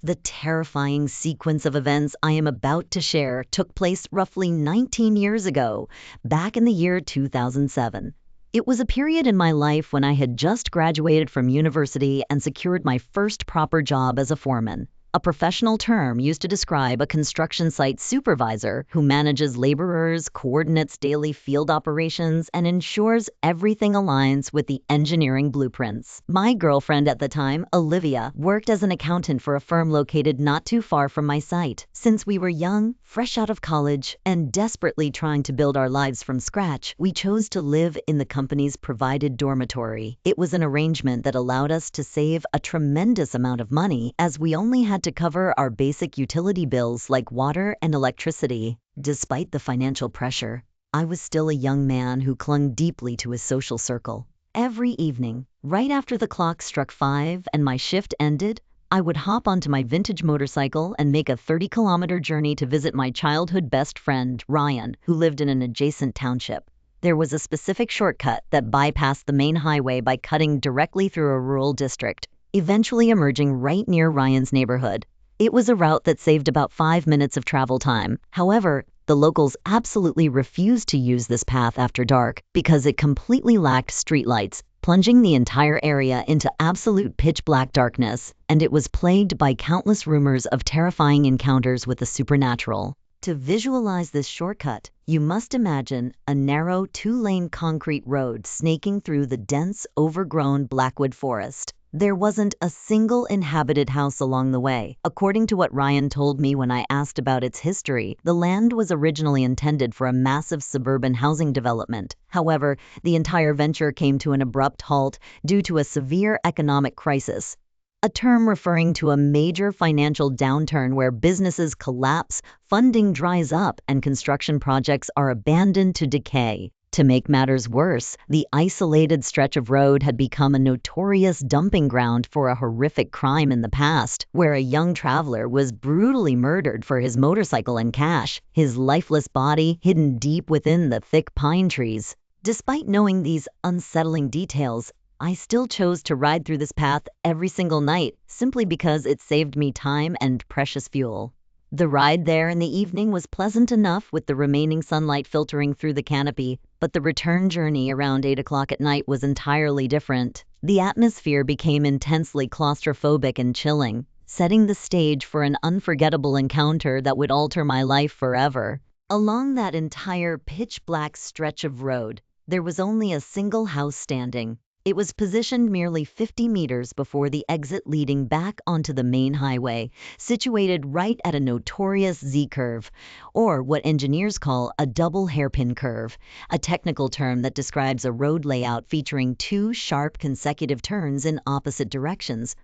The terrifying sequence of events I am about to share took place roughly 19 years ago, back in the year 2007. It was a period in my life when I had just graduated from university and secured my first proper job as a foreman, a professional term used to describe a construction site supervisor who manages laborers, coordinates daily field operations, and ensures everything aligns with the engineering blueprints. My girlfriend at the time, Olivia, worked as an accountant for a firm located not too far from my site. Since we were young, fresh out of college, and desperately trying to build our lives from scratch, we chose to live in the company's provided dormitory. It was an arrangement that allowed us to save a tremendous amount of money, as we only had to cover our basic utility bills like water and electricity. Despite the financial pressure, I was still a young man who clung deeply to his social circle. Every evening, right after the clock struck 5 and my shift ended, I would hop onto my vintage motorcycle and make a 30-kilometer journey to visit my childhood best friend, Ryan, who lived in an adjacent township. There was a specific shortcut that bypassed the main highway by cutting directly through a rural district, eventually emerging right near Ryan's neighborhood. It was a route that saved about 5 minutes of travel time. However, the locals absolutely refused to use this path after dark because it completely lacked streetlights, plunging the entire area into absolute pitch-black darkness, and it was plagued by countless rumors of terrifying encounters with the supernatural. To visualize this shortcut, you must imagine a narrow 2-lane concrete road snaking through the dense, overgrown Blackwood Forest. There wasn't a single inhabited house along the way. According to what Ryan told me when I asked about its history, the land was originally intended for a massive suburban housing development. However, the entire venture came to an abrupt halt due to a severe economic crisis, a term referring to a major financial downturn where businesses collapse, funding dries up, and construction projects are abandoned to decay. To make matters worse, the isolated stretch of road had become a notorious dumping ground for a horrific crime in the past, where a young traveler was brutally murdered for his motorcycle and cash, his lifeless body hidden deep within the thick pine trees. Despite knowing these unsettling details, I still chose to ride through this path every single night, simply because it saved me time and precious fuel. The ride there in the evening was pleasant enough with the remaining sunlight filtering through the canopy, but the return journey around 8 o'clock at night was entirely different. The atmosphere became intensely claustrophobic and chilling, setting the stage for an unforgettable encounter that would alter my life forever. Along that entire pitch-black stretch of road, there was only a single house standing. It was positioned merely 50 meters before the exit leading back onto the main highway, situated right at a notorious Z-curve, or what engineers call a double hairpin curve, a technical term that describes a road layout featuring 2 sharp consecutive turns in opposite directions,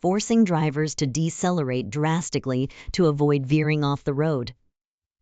forcing drivers to decelerate drastically to avoid veering off the road.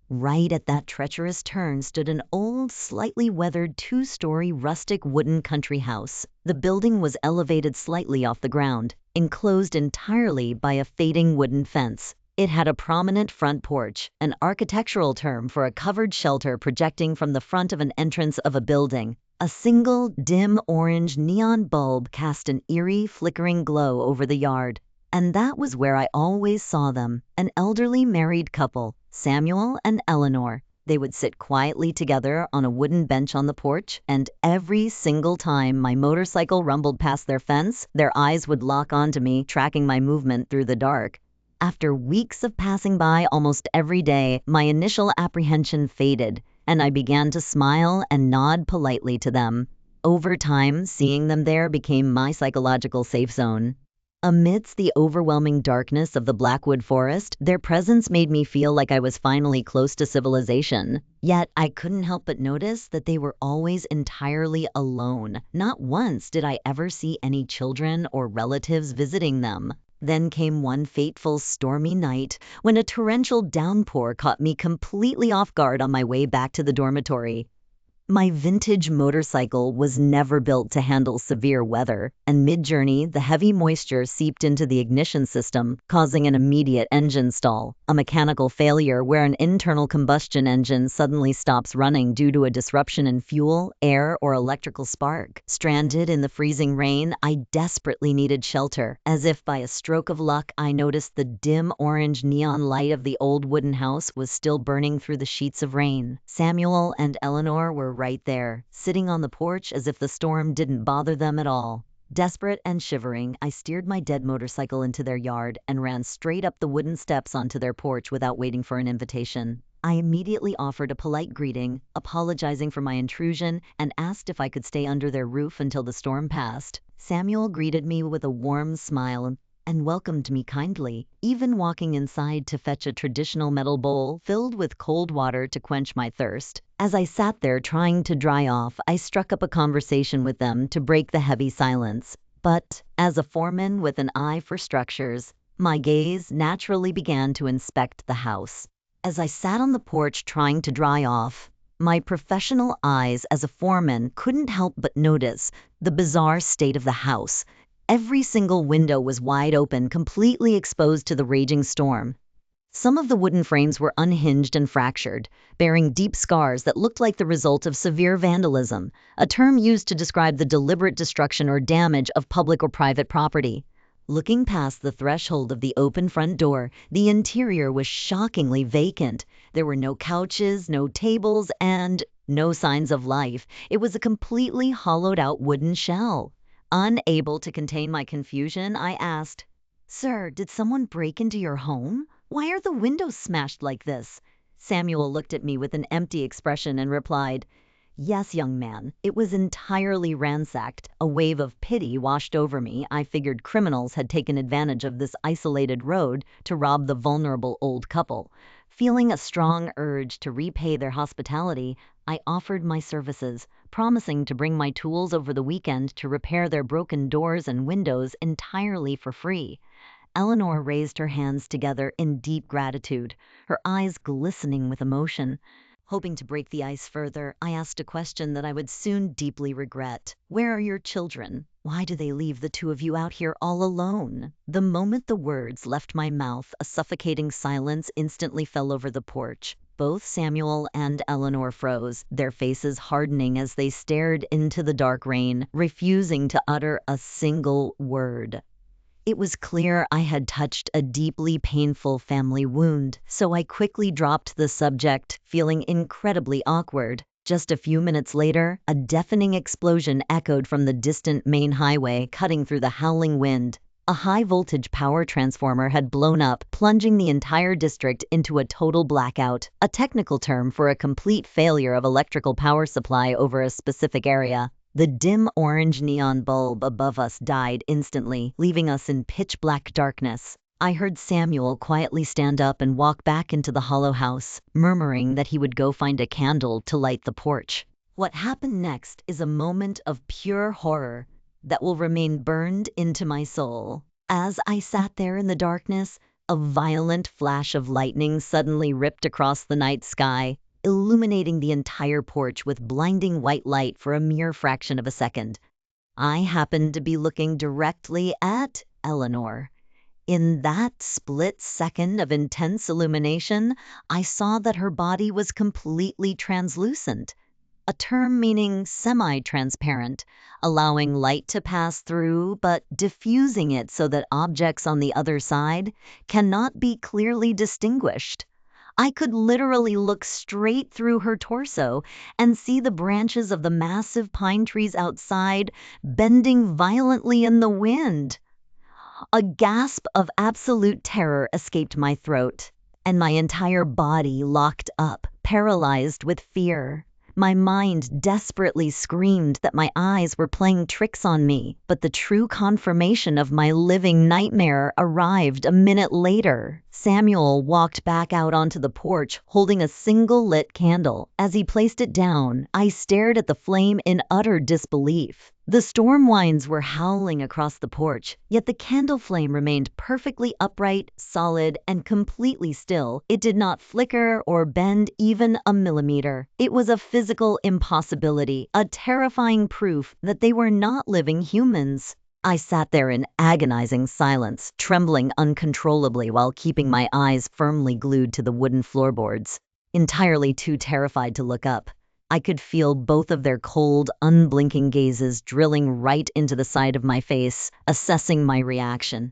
Right at that treacherous turn stood an old, slightly weathered 2-story rustic wooden country house. The building was elevated slightly off the ground, enclosed entirely by a fading wooden fence. It had a prominent front porch, an architectural term for a covered shelter projecting from the front of an entrance of a building. A single, dim orange neon bulb cast an eerie, flickering glow over the yard. And that was where I always saw them, an elderly married couple, Samuel and Elinor. They would sit quietly together on a wooden bench on the porch, and every single time my motorcycle rumbled past their fence, their eyes would lock onto me, tracking my movement through the dark. After weeks of passing by almost every day, my initial apprehension faded, and I began to smile and nod politely to them. Over time, seeing them there became my psychological safe zone. Amidst the overwhelming darkness of the Blackwood Forest, their presence made me feel like I was finally close to civilization. Yet I couldn't help but notice that they were always entirely alone. Not once did I ever see any children or relatives visiting them. Then came one fateful stormy night when a torrential downpour caught me completely off guard on my way back to the dormitory. My vintage motorcycle was never built to handle severe weather, and mid-journey, the heavy moisture seeped into the ignition system, causing an immediate engine stall, a mechanical failure where an internal combustion engine suddenly stops running due to a disruption in fuel, air, or electrical spark. Stranded in the freezing rain, I desperately needed shelter. As if by a stroke of luck, I noticed the dim orange neon light of the old wooden house was still burning through the sheets of rain. Samuel and Elinor were right there, sitting on the porch as if the storm didn't bother them at all. Desperate and shivering, I steered my dead motorcycle into their yard and ran straight up the wooden steps onto their porch without waiting for an invitation. I immediately offered a polite greeting, apologizing for my intrusion, and asked if I could stay under their roof until the storm passed. Samuel greeted me with a warm smile and welcomed me kindly, even walking inside to fetch a traditional metal bowl filled with cold water to quench my thirst. As I sat there trying to dry off, I struck up a conversation with them to break the heavy silence. But, as a foreman with an eye for structures, my gaze naturally began to inspect the house. As I sat on the porch trying to dry off, my professional eyes as a foreman couldn't help but notice the bizarre state of the house. Every single window was wide open, completely exposed to the raging storm. Some of the wooden frames were unhinged and fractured, bearing deep scars that looked like the result of severe vandalism, a term used to describe the deliberate destruction or damage of public or private property. Looking past the threshold of the open front door, the interior was shockingly vacant. There were no couches, no tables, and no signs of life. It was a completely hollowed-out wooden shell. Unable to contain my confusion, I asked, "Sir, did someone break into your home? Why are the windows smashed like this?" Samuel looked at me with an empty expression and replied, "Yes, young man, it was entirely ransacked." A wave of pity washed over me. I figured criminals had taken advantage of this isolated road to rob the vulnerable old couple. Feeling a strong urge to repay their hospitality, I offered my services, promising to bring my tools over the weekend to repair their broken doors and windows entirely for free. Elinor raised her hands together in deep gratitude, her eyes glistening with emotion. Hoping to break the ice further, I asked a question that I would soon deeply regret. "Where are your children? Why do they leave the two of you out here all alone?" The moment the words left my mouth, a suffocating silence instantly fell over the porch. Both Samuel and Elinor froze, their faces hardening as they stared into the dark rain, refusing to utter a single word. It was clear I had touched a deeply painful family wound, so I quickly dropped the subject, feeling incredibly awkward. Just a few minutes later, a deafening explosion echoed from the distant main highway, cutting through the howling wind. A high-voltage power transformer had blown up, plunging the entire district into a total blackout, a technical term for a complete failure of electrical power supply over a specific area. The dim orange neon bulb above us died instantly, leaving us in pitch-black darkness. I heard Samuel quietly stand up and walk back into the hollow house, murmuring that he would go find a candle to light the porch. What happened next is a moment of pure horror that will remain burned into my soul. As I sat there in the darkness, a violent flash of lightning suddenly ripped across the night sky, illuminating the entire porch with blinding white light for a mere fraction of a second. I happened to be looking directly at Elinor. In that split second of intense illumination, I saw that her body was completely translucent, a term meaning semi-transparent, allowing light to pass through but diffusing it so that objects on the other side cannot be clearly distinguished. I could literally look straight through her torso and see the branches of the massive pine trees outside bending violently in the wind. A gasp of absolute terror escaped my throat, and my entire body locked up, paralyzed with fear. My mind desperately screamed that my eyes were playing tricks on me, but the true confirmation of my living nightmare arrived a minute later. Samuel walked back out onto the porch holding a single lit candle. As he placed it down, I stared at the flame in utter disbelief. The storm winds were howling across the porch, yet the candle flame remained perfectly upright, solid, and completely still. It did not flicker or bend even a millimeter. It was a physical impossibility, a terrifying proof that they were not living humans. I sat there in agonizing silence, trembling uncontrollably while keeping my eyes firmly glued to the wooden floorboards, entirely too terrified to look up. I could feel both of their cold, unblinking gazes drilling right into the side of my face, assessing my reaction.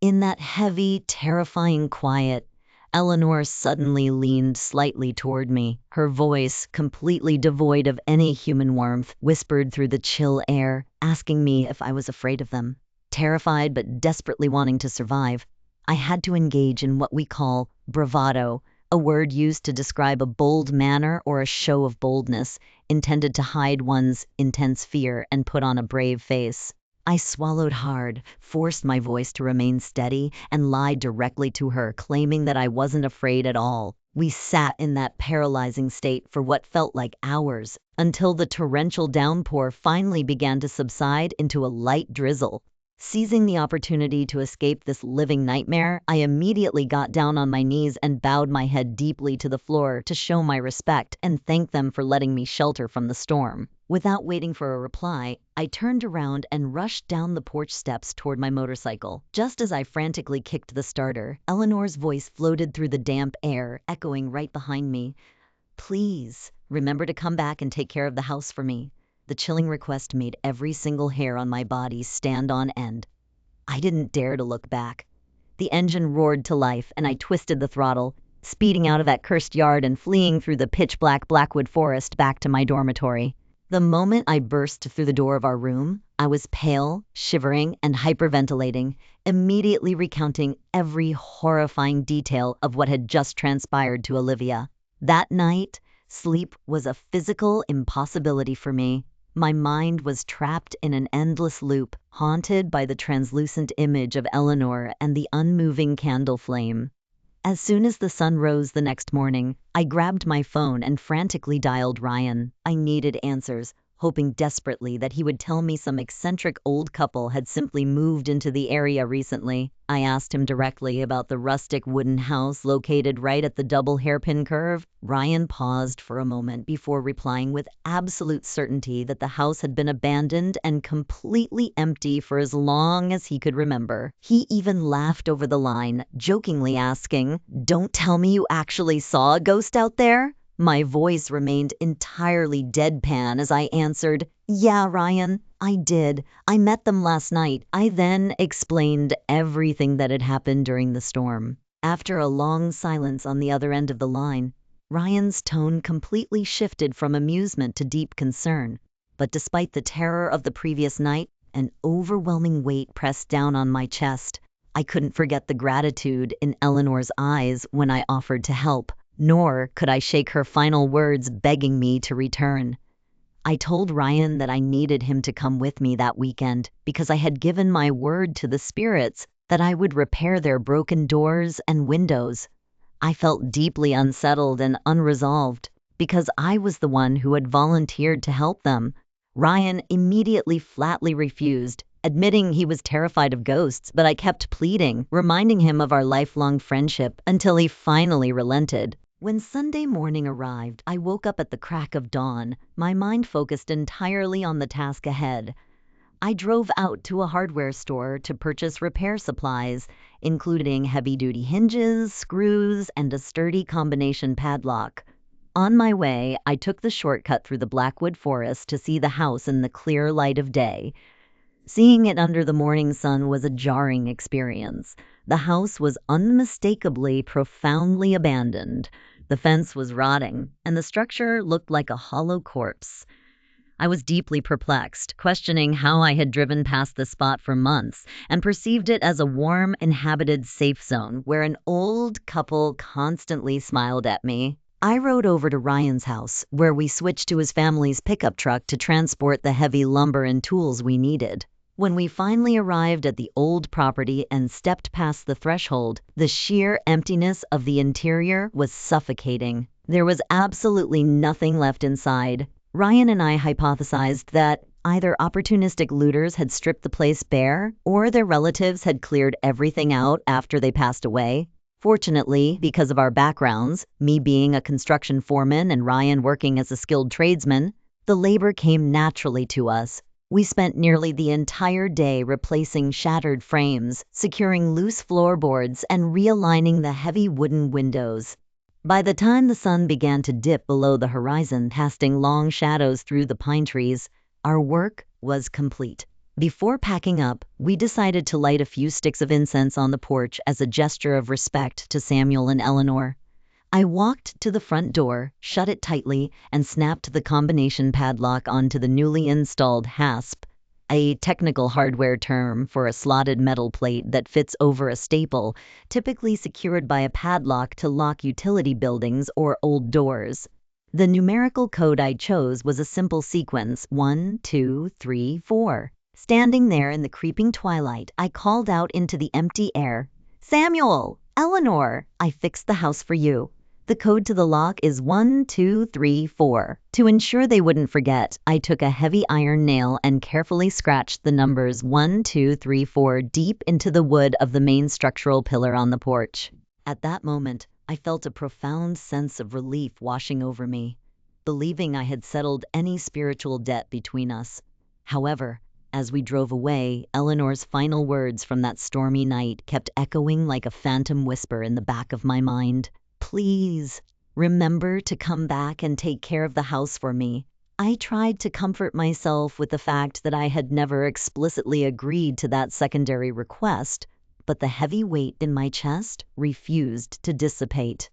In that heavy, terrifying quiet, Elinor suddenly leaned slightly toward me. Her voice, completely devoid of any human warmth, whispered through the chill air, asking me if I was afraid of them. Terrified but desperately wanting to survive, I had to engage in what we call bravado, a word used to describe a bold manner or a show of boldness, intended to hide one's intense fear and put on a brave face. I swallowed hard, forced my voice to remain steady, and lied directly to her, claiming that I wasn't afraid at all. We sat in that paralyzing state for what felt like hours, until the torrential downpour finally began to subside into a light drizzle. Seizing the opportunity to escape this living nightmare, I immediately got down on my knees and bowed my head deeply to the floor to show my respect and thank them for letting me shelter from the storm. Without waiting for a reply, I turned around and rushed down the porch steps toward my motorcycle. Just as I frantically kicked the starter, Elinor's voice floated through the damp air, echoing right behind me. "Please, remember to come back and take care of the house for me." The chilling request made every single hair on my body stand on end. I didn't dare to look back. The engine roared to life, and I twisted the throttle, speeding out of that cursed yard and fleeing through the pitch-black Blackwood Forest back to my dormitory. The moment I burst through the door of our room, I was pale, shivering, and hyperventilating, immediately recounting every horrifying detail of what had just transpired to Olivia. That night, sleep was a physical impossibility for me. My mind was trapped in an endless loop, haunted by the translucent image of Elinor and the unmoving candle flame. As soon as the sun rose the next morning, I grabbed my phone and frantically dialed Ryan. I needed answers, hoping desperately that he would tell me some eccentric old couple had simply moved into the area recently. I asked him directly about the rustic wooden house located right at the double hairpin curve. Ryan paused for a moment before replying with absolute certainty that the house had been abandoned and completely empty for as long as he could remember. He even laughed over the line, jokingly asking, "Don't tell me you actually saw a ghost out there?" My voice remained entirely deadpan as I answered, "Yeah, Ryan, I did. I met them last night." I then explained everything that had happened during the storm. After a long silence on the other end of the line, Ryan's tone completely shifted from amusement to deep concern. But despite the terror of the previous night, an overwhelming weight pressed down on my chest. I couldn't forget the gratitude in Elinor's eyes when I offered to help. Nor could I shake her final words begging me to return. I told Ryan that I needed him to come with me that weekend because I had given my word to the spirits that I would repair their broken doors and windows. I felt deeply unsettled and unresolved because I was the one who had volunteered to help them. Ryan immediately flatly refused, admitting he was terrified of ghosts, but I kept pleading, reminding him of our lifelong friendship until he finally relented. When Sunday morning arrived, I woke up at the crack of dawn, my mind focused entirely on the task ahead. I drove out to a hardware store to purchase repair supplies, including heavy-duty hinges, screws, and a sturdy combination padlock. On my way, I took the shortcut through the Blackwood Forest to see the house in the clear light of day. Seeing it under the morning sun was a jarring experience. The house was unmistakably profoundly abandoned. The fence was rotting, and the structure looked like a hollow corpse. I was deeply perplexed, questioning how I had driven past the spot for months and perceived it as a warm, inhabited safe zone where an old couple constantly smiled at me. I rode over to Ryan's house, where we switched to his family's pickup truck to transport the heavy lumber and tools we needed. When we finally arrived at the old property and stepped past the threshold, the sheer emptiness of the interior was suffocating. There was absolutely nothing left inside. Ryan and I hypothesized that Either opportunistic looters had stripped the place bare, or their relatives had cleared everything out after they passed away. Fortunately, because of our backgrounds, me being a construction foreman and Ryan working as a skilled tradesman, the labor came naturally to us. We spent nearly the entire day replacing shattered frames, securing loose floorboards, and realigning the heavy wooden windows. By the time the sun began to dip below the horizon, casting long shadows through the pine trees, our work was complete. Before packing up, we decided to light a few sticks of incense on the porch as a gesture of respect to Samuel and Elinor. I walked to the front door, shut it tightly, and snapped the combination padlock onto the newly installed hasp, a technical hardware term for a slotted metal plate that fits over a staple, typically secured by a padlock to lock utility buildings or old doors. The numerical code I chose was a simple sequence, 1, 2, 3, 4. Standing there in the creeping twilight, I called out into the empty air, "Samuel! Elinor! I fixed the house for you. The code to the lock is 1, 2, 3, 4. To ensure they wouldn't forget, I took a heavy iron nail and carefully scratched the numbers 1, 2, 3, 4 deep into the wood of the main structural pillar on the porch. At that moment, I felt a profound sense of relief washing over me, believing I had settled any spiritual debt between us. However, as we drove away, Eleanor's final words from that stormy night kept echoing like a phantom whisper in the back of my mind. "Please, remember to come back and take care of the house for me." I tried to comfort myself with the fact that I had never explicitly agreed to that secondary request, but the heavy weight in my chest refused to dissipate.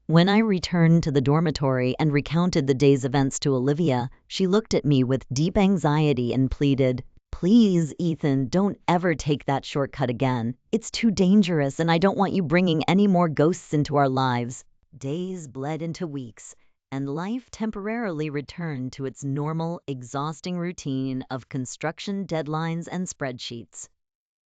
When I returned to the dormitory and recounted the day's events to Olivia, she looked at me with deep anxiety and pleaded, "Please, Ethan, don't ever take that shortcut again. It's too dangerous and I don't want you bringing any more ghosts into our lives." Days bled into weeks, and life temporarily returned to its normal, exhausting routine of construction deadlines and spreadsheets.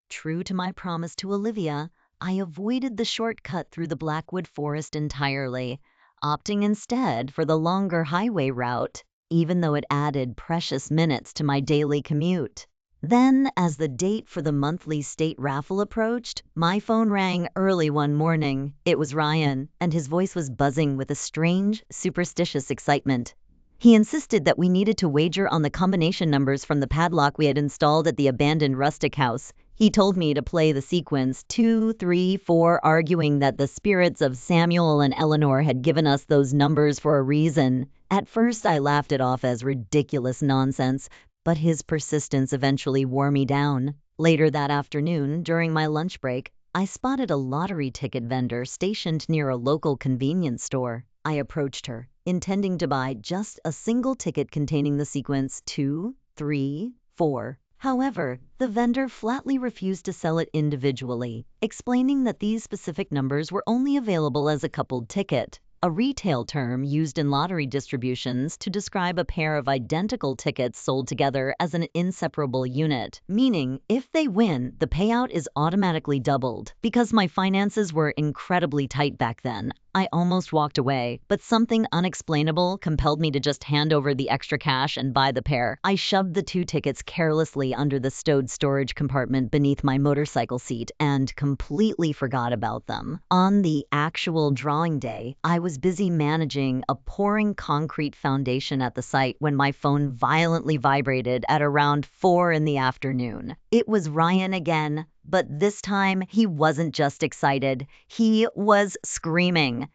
True to my promise to Olivia, I avoided the shortcut through the Blackwood Forest entirely, opting instead for the longer highway route, even though it added precious minutes to my daily commute. Then, as the date for the monthly state raffle approached, my phone rang early one morning. It was Ryan, and his voice was buzzing with a strange, superstitious excitement. He insisted that we needed to wager on the combination numbers from the padlock we had installed at the abandoned rustic house. He told me to play the sequence 2, 3, 4, arguing that the spirits of Samuel and Elinor had given us those numbers for a reason. At first, I laughed it off as ridiculous nonsense, but his persistence eventually wore me down. Later that afternoon, during my lunch break, I spotted a lottery ticket vendor stationed near a local convenience store. I approached her, intending to buy just a single ticket containing the sequence 2, 3, 4. However, the vendor flatly refused to sell it individually, explaining that these specific numbers were only available as a coupled ticket, a retail term used in lottery distributions to describe a pair of identical tickets sold together as an inseparable unit, meaning if they win, the payout is automatically doubled. Because my finances were incredibly tight back then, I almost walked away, but something unexplainable compelled me to just hand over the extra cash and buy the pair. I shoved the 2 tickets carelessly under the stowed storage compartment beneath my motorcycle seat and completely forgot about them. On the actual drawing day, I was busy managing a pouring concrete foundation at the site when my phone violently vibrated at around 4 in the afternoon. It was Ryan again. But this time, he wasn't just excited. He was screaming,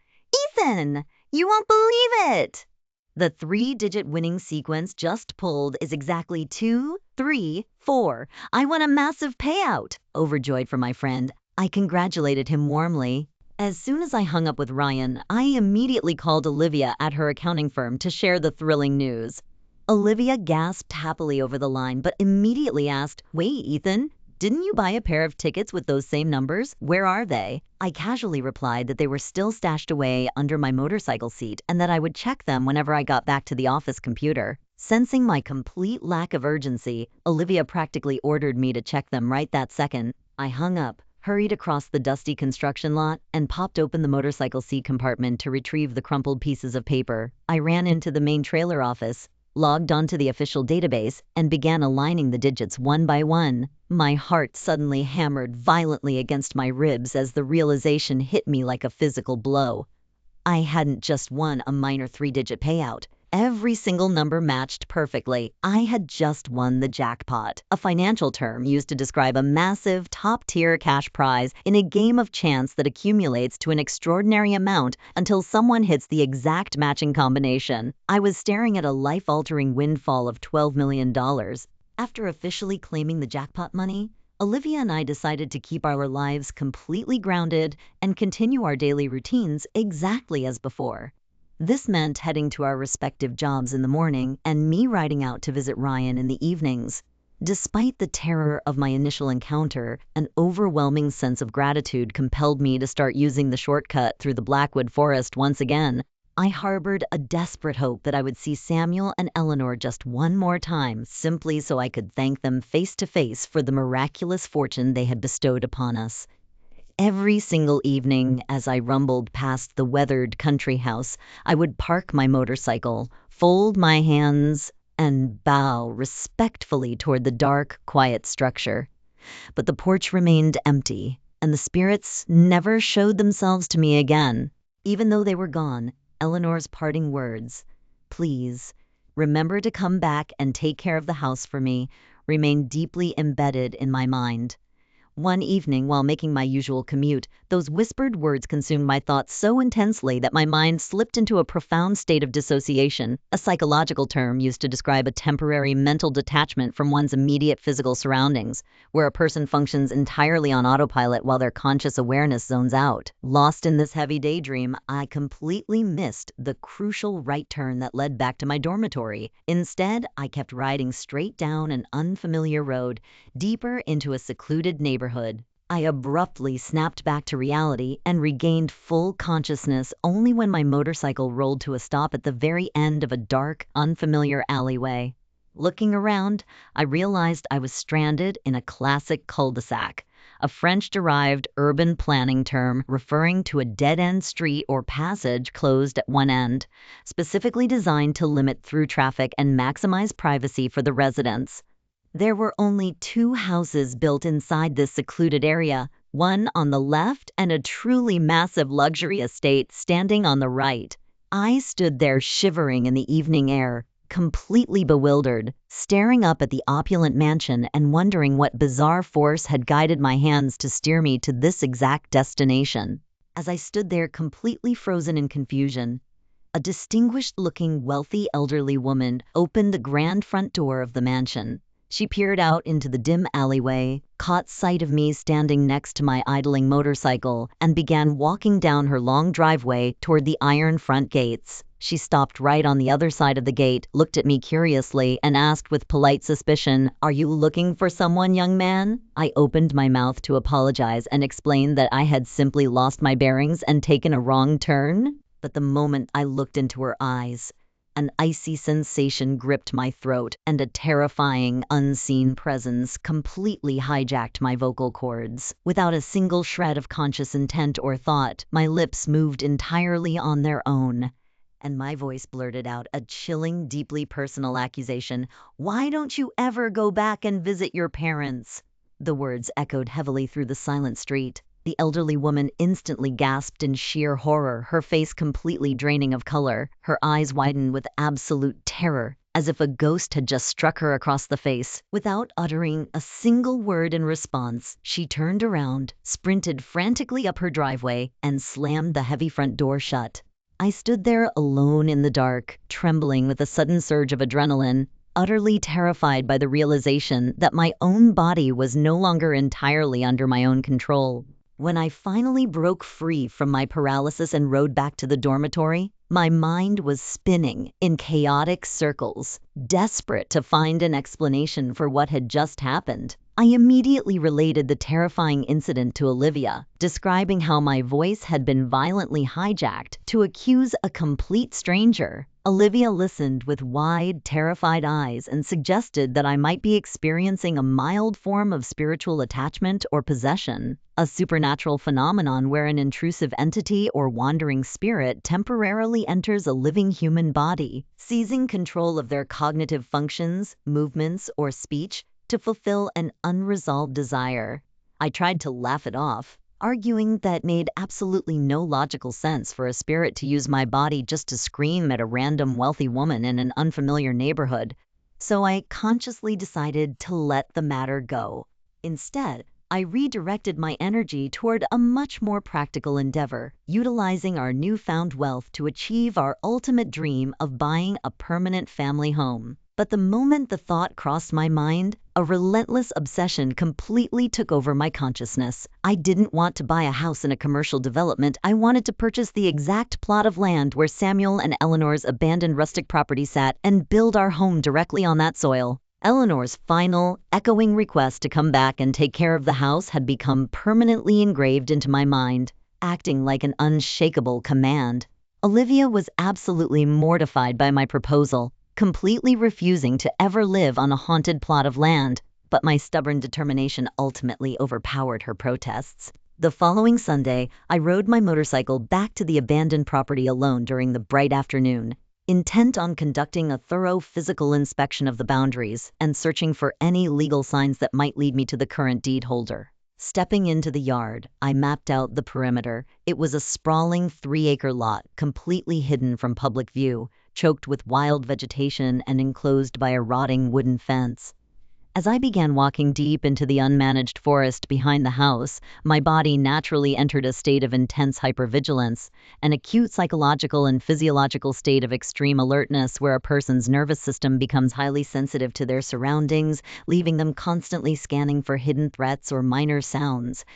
"Ethan, you won't believe it!" The 3-digit winning sequence just pulled is exactly 2, 3, 4. I won a massive payout. Overjoyed for my friend, I congratulated him warmly. As soon as I hung up with Ryan, I immediately called Olivia at her accounting firm to share the thrilling news. Olivia gasped happily over the line, but immediately asked, "Wait, Ethan, didn't you buy a pair of tickets with those same numbers? Where are they?" I casually replied that they were still stashed away under my motorcycle seat and that I would check them whenever I got back to the office computer. Sensing my complete lack of urgency, Olivia practically ordered me to check them right that second. I hung up, hurried across the dusty construction lot, and popped open the motorcycle seat compartment to retrieve the crumpled pieces of paper. I ran into the main trailer office, logged onto the official database, and began aligning the digits one by one. My heart suddenly hammered violently against my ribs as the realization hit me like a physical blow. I hadn't just won a minor 3-digit payout. Every single number matched perfectly. I had just won the jackpot, a financial term used to describe a massive, top-tier cash prize in a game of chance that accumulates to an extraordinary amount until someone hits the exact matching combination. I was staring at a life-altering windfall of $12 million. After officially claiming the jackpot money, Olivia and I decided to keep our lives completely grounded and continue our daily routines exactly as before. This meant heading to our respective jobs in the morning and me riding out to visit Ryan in the evenings. Despite the terror of my initial encounter, an overwhelming sense of gratitude compelled me to start using the shortcut through the Blackwood Forest once again. I harbored a desperate hope that I would see Samuel and Elinor just one more time, simply so I could thank them face to face for the miraculous fortune they had bestowed upon us. Every single evening, as I rumbled past the weathered country house, I would park my motorcycle, fold my hands, and bow respectfully toward the dark, quiet structure. But the porch remained empty, and the spirits never showed themselves to me again. Even though they were gone, Elinor's parting words, "Please, remember to come back and take care of the house for me," remained deeply embedded in my mind. One evening, while making my usual commute, those whispered words consumed my thoughts so intensely that my mind slipped into a profound state of dissociation, a psychological term used to describe a temporary mental detachment from one's immediate physical surroundings, where a person functions entirely on autopilot while their conscious awareness zones out. Lost in this heavy daydream, I completely missed the crucial right turn that led back to my dormitory. Instead, I kept riding straight down an unfamiliar road, deeper into a secluded neighborhood. I abruptly snapped back to reality and regained full consciousness only when my motorcycle rolled to a stop at the very end of a dark, unfamiliar alleyway. Looking around, I realized I was stranded in a classic cul-de-sac, a French-derived urban planning term referring to a dead-end street or passage closed at one end, specifically designed to limit through traffic and maximize privacy for the residents. There were only 2 houses built inside this secluded area, one on the left and a truly massive luxury estate standing on the right. I stood there shivering in the evening air, completely bewildered, staring up at the opulent mansion and wondering what bizarre force had guided my hands to steer me to this exact destination. As I stood there completely frozen in confusion, a distinguished-looking, wealthy elderly woman opened the grand front door of the mansion. She peered out into the dim alleyway, caught sight of me standing next to my idling motorcycle, and began walking down her long driveway toward the iron front gates. She stopped right on the other side of the gate, looked at me curiously, and asked with polite suspicion, "Are you looking for someone, young man?" I opened my mouth to apologize and explained that I had simply lost my bearings and taken a wrong turn. But the moment I looked into her eyes, an icy sensation gripped my throat, and a terrifying, unseen presence completely hijacked my vocal cords. Without a single shred of conscious intent or thought, my lips moved entirely on their own, and my voice blurted out a chilling, deeply personal accusation. "Why don't you ever go back and visit your parents?" The words echoed heavily through the silent street. The elderly woman instantly gasped in sheer horror, her face completely draining of color. Her eyes widened with absolute terror, as if a ghost had just struck her across the face. Without uttering a single word in response, she turned around, sprinted frantically up her driveway, and slammed the heavy front door shut. I stood there alone in the dark, trembling with a sudden surge of adrenaline, utterly terrified by the realization that my own body was no longer entirely under my own control. When I finally broke free from my paralysis and rode back to the dormitory, my mind was spinning in chaotic circles, desperate to find an explanation for what had just happened. I immediately related the terrifying incident to Olivia, describing how my voice had been violently hijacked to accuse a complete stranger. Olivia listened with wide, terrified eyes and suggested that I might be experiencing a mild form of spiritual attachment or possession. a supernatural phenomenon where an intrusive entity or wandering spirit temporarily enters a living human body, seizing control of their cognitive functions, movements, or speech to fulfill an unresolved desire. I tried to laugh it off, arguing that it made absolutely no logical sense for a spirit to use my body just to scream at a random wealthy woman in an unfamiliar neighborhood. So I consciously decided to let the matter go. Instead, I redirected my energy toward a much more practical endeavor, utilizing our newfound wealth to achieve our ultimate dream of buying a permanent family home. But the moment the thought crossed my mind, a relentless obsession completely took over my consciousness. I didn't want to buy a house in a commercial development. I wanted to purchase the exact plot of land where Samuel and Elinor's abandoned rustic property sat and build our home directly on that soil. Elinor's final, echoing request to come back and take care of the house had become permanently engraved into my mind, acting like an unshakable command. Olivia was absolutely mortified by my proposal, completely refusing to ever live on a haunted plot of land, but my stubborn determination ultimately overpowered her protests. The following Sunday, I rode my motorcycle back to the abandoned property alone during the bright afternoon, intent on conducting a thorough physical inspection of the boundaries and searching for any legal signs that might lead me to the current deed holder. Stepping into the yard, I mapped out the perimeter. It was a sprawling 3-acre lot, completely hidden from public view, choked with wild vegetation and enclosed by a rotting wooden fence. As I began walking deep into the unmanaged forest behind the house, my body naturally entered a state of intense hypervigilance, an acute psychological and physiological state of extreme alertness where a person's nervous system becomes highly sensitive to their surroundings, leaving them constantly scanning for hidden threats or minor sounds.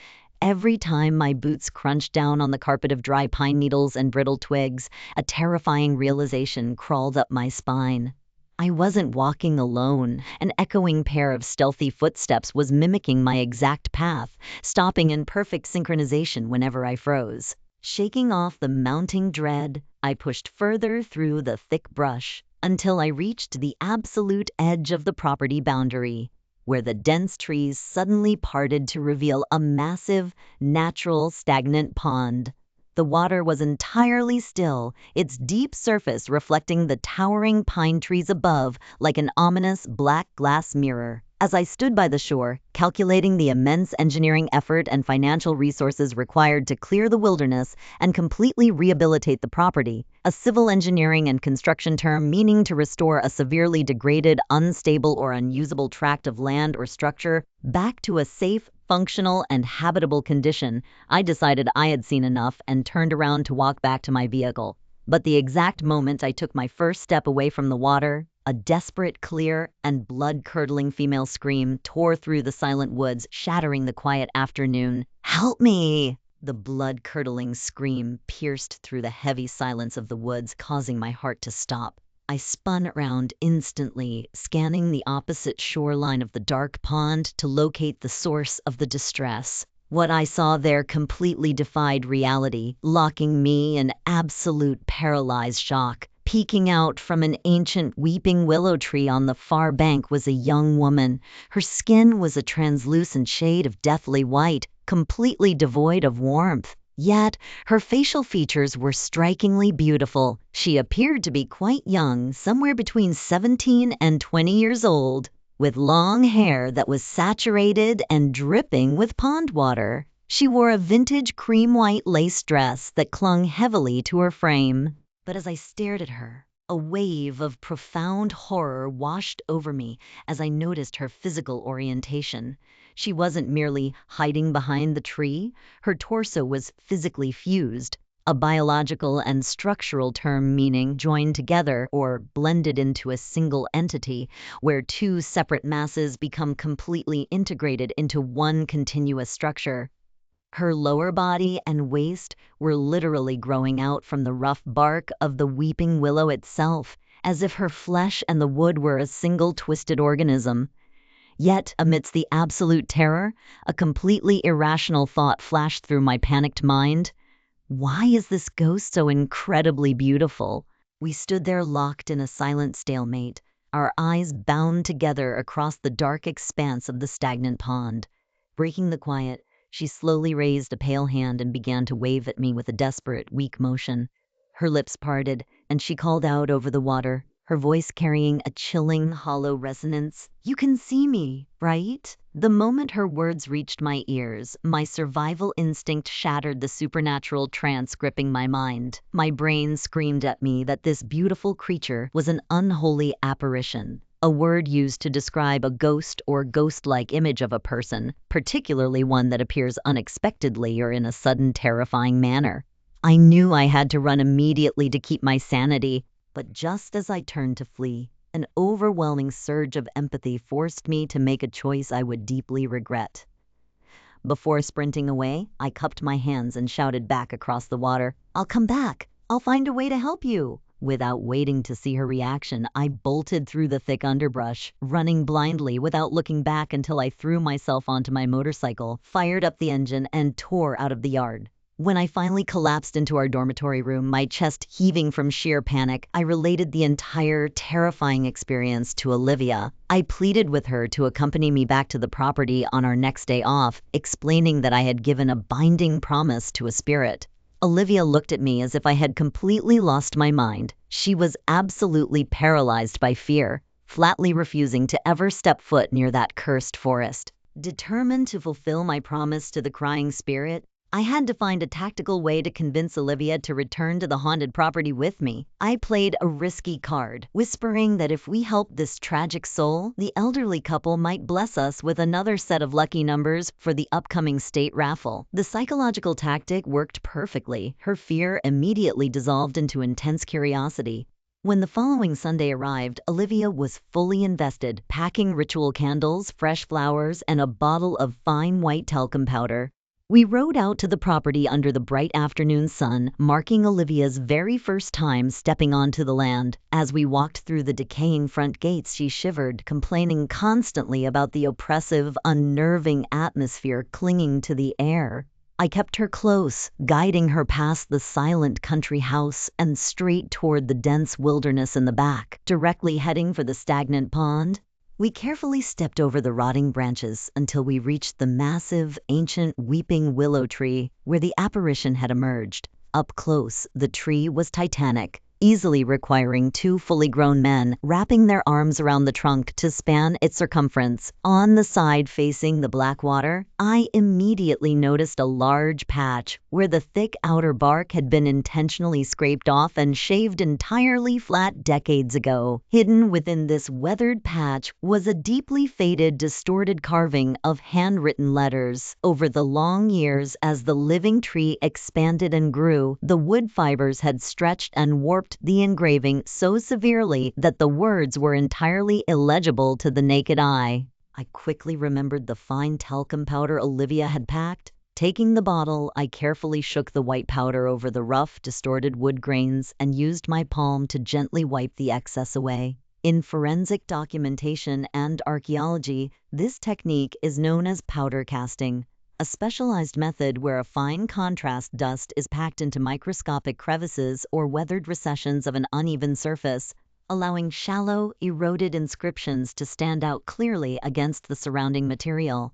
Every time my boots crunched down on the carpet of dry pine needles and brittle twigs, a terrifying realization crawled up my spine. I wasn't walking alone. An echoing pair of stealthy footsteps was mimicking my exact path, stopping in perfect synchronization whenever I froze. Shaking off the mounting dread, I pushed further through the thick brush until I reached the absolute edge of the property boundary, where the dense trees suddenly parted to reveal a massive, natural, stagnant pond. The water was entirely still, its deep surface reflecting the towering pine trees above like an ominous black glass mirror. As I stood by the shore, calculating the immense engineering effort and financial resources required to clear the wilderness and completely rehabilitate the property, a civil engineering and construction term meaning to restore a severely degraded, unstable, or unusable tract of land or structure back to a safe, functional, and habitable condition, I decided I had seen enough and turned around to walk back to my vehicle. But the exact moment I took my first step away from the water, a desperate, clear, and blood-curdling female scream tore through the silent woods, shattering the quiet afternoon. "Help me!" The blood-curdling scream pierced through the heavy silence of the woods, causing my heart to stop. I spun around instantly, scanning the opposite shoreline of the dark pond to locate the source of the distress. What I saw there completely defied reality, locking me in absolute paralyzed shock. Peeking out from an ancient weeping willow tree on the far bank was a young woman. Her skin was a translucent shade of deathly white, completely devoid of warmth. Yet, her facial features were strikingly beautiful. She appeared to be quite young, somewhere between 17 and 20 years old, with long hair that was saturated and dripping with pond water. She wore a vintage cream-white lace dress that clung heavily to her frame. But as I stared at her, a wave of profound horror washed over me as I noticed her physical orientation. She wasn't merely hiding behind the tree. Her torso was physically fused, a biological and structural term meaning joined together or blended into a single entity, where two separate masses become completely integrated into one continuous structure. Her lower body and waist were literally growing out from the rough bark of the weeping willow itself, as if her flesh and the wood were a single twisted organism. Yet, amidst the absolute terror, a completely irrational thought flashed through my panicked mind. Why is this ghost so incredibly beautiful? We stood there locked in a silent stalemate, our eyes bound together across the dark expanse of the stagnant pond. Breaking the quiet, She slowly raised a pale hand and began to wave at me with a desperate, weak motion. Her lips parted, and she called out over the water, her voice carrying a chilling, hollow resonance. "You can see me, right?" The moment her words reached my ears, my survival instinct shattered the supernatural trance gripping my mind. My brain screamed at me that this beautiful creature was an unholy apparition, a word used to describe a ghost or ghost-like image of a person, particularly one that appears unexpectedly or in a sudden, terrifying manner. I knew I had to run immediately to keep my sanity, but just as I turned to flee, an overwhelming surge of empathy forced me to make a choice I would deeply regret. Before sprinting away, I cupped my hands and shouted back across the water, "I'll come back! I'll find a way to help you!" Without waiting to see her reaction, I bolted through the thick underbrush, running blindly without looking back until I threw myself onto my motorcycle, fired up the engine, and tore out of the yard. When I finally collapsed into our dormitory room, my chest heaving from sheer panic, I related the entire terrifying experience to Olivia. I pleaded with her to accompany me back to the property on our next day off, explaining that I had given a binding promise to a spirit. Olivia looked at me as if I had completely lost my mind. She was absolutely paralyzed by fear, flatly refusing to ever step foot near that cursed forest. Determined to fulfill my promise to the crying spirit, I had to find a tactical way to convince Olivia to return to the haunted property with me. I played a risky card, whispering that if we helped this tragic soul, the elderly couple might bless us with another set of lucky numbers for the upcoming state raffle. The psychological tactic worked perfectly. Her fear immediately dissolved into intense curiosity. When the following Sunday arrived, Olivia was fully invested, packing ritual candles, fresh flowers, and a bottle of fine white talcum powder. We rode out to the property under the bright afternoon sun, marking Olivia's very first time stepping onto the land. As we walked through the decaying front gates, she shivered, complaining constantly about the oppressive, unnerving atmosphere clinging to the air. I kept her close, guiding her past the silent country house and straight toward the dense wilderness in the back, directly heading for the stagnant pond. We carefully stepped over the rotting branches until we reached the massive, ancient weeping willow tree where the apparition had emerged. Up close, the tree was titanic, easily requiring two fully grown men wrapping their arms around the trunk to span its circumference. On the side facing the black water, I immediately noticed a large patch where the thick outer bark had been intentionally scraped off and shaved entirely flat decades ago. Hidden within this weathered patch was a deeply faded, distorted carving of handwritten letters. Over the long years, as the living tree expanded and grew, the wood fibers had stretched and warped the engraving so severely that the words were entirely illegible to the naked eye. I quickly remembered the fine talcum powder Olivia had packed. Taking the bottle, I carefully shook the white powder over the rough, distorted wood grains and used my palm to gently wipe the excess away. In forensic documentation and archaeology, this technique is known as powder casting, a specialized method where a fine contrast dust is packed into microscopic crevices or weathered recessions of an uneven surface, allowing shallow, eroded inscriptions to stand out clearly against the surrounding material.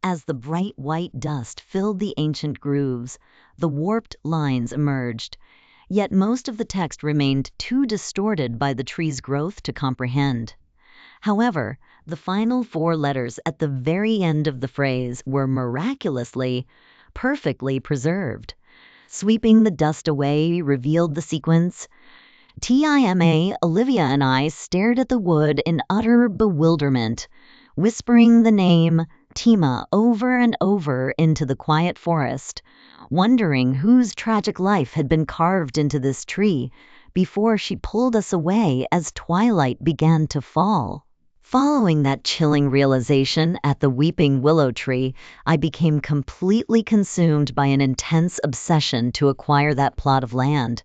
As the bright white dust filled the ancient grooves, the warped lines emerged, yet most of the text remained too distorted by the tree's growth to comprehend. However, the final four letters at the very end of the phrase were miraculously, perfectly preserved. Sweeping the dust away revealed the sequence. Tima. Olivia and I stared at the wood in utter bewilderment, whispering the name Tima over and over into the quiet forest, wondering whose tragic life had been carved into this tree before she pulled us away as twilight began to fall. Following that chilling realization at the weeping willow tree, I became completely consumed by an intense obsession to acquire that plot of land.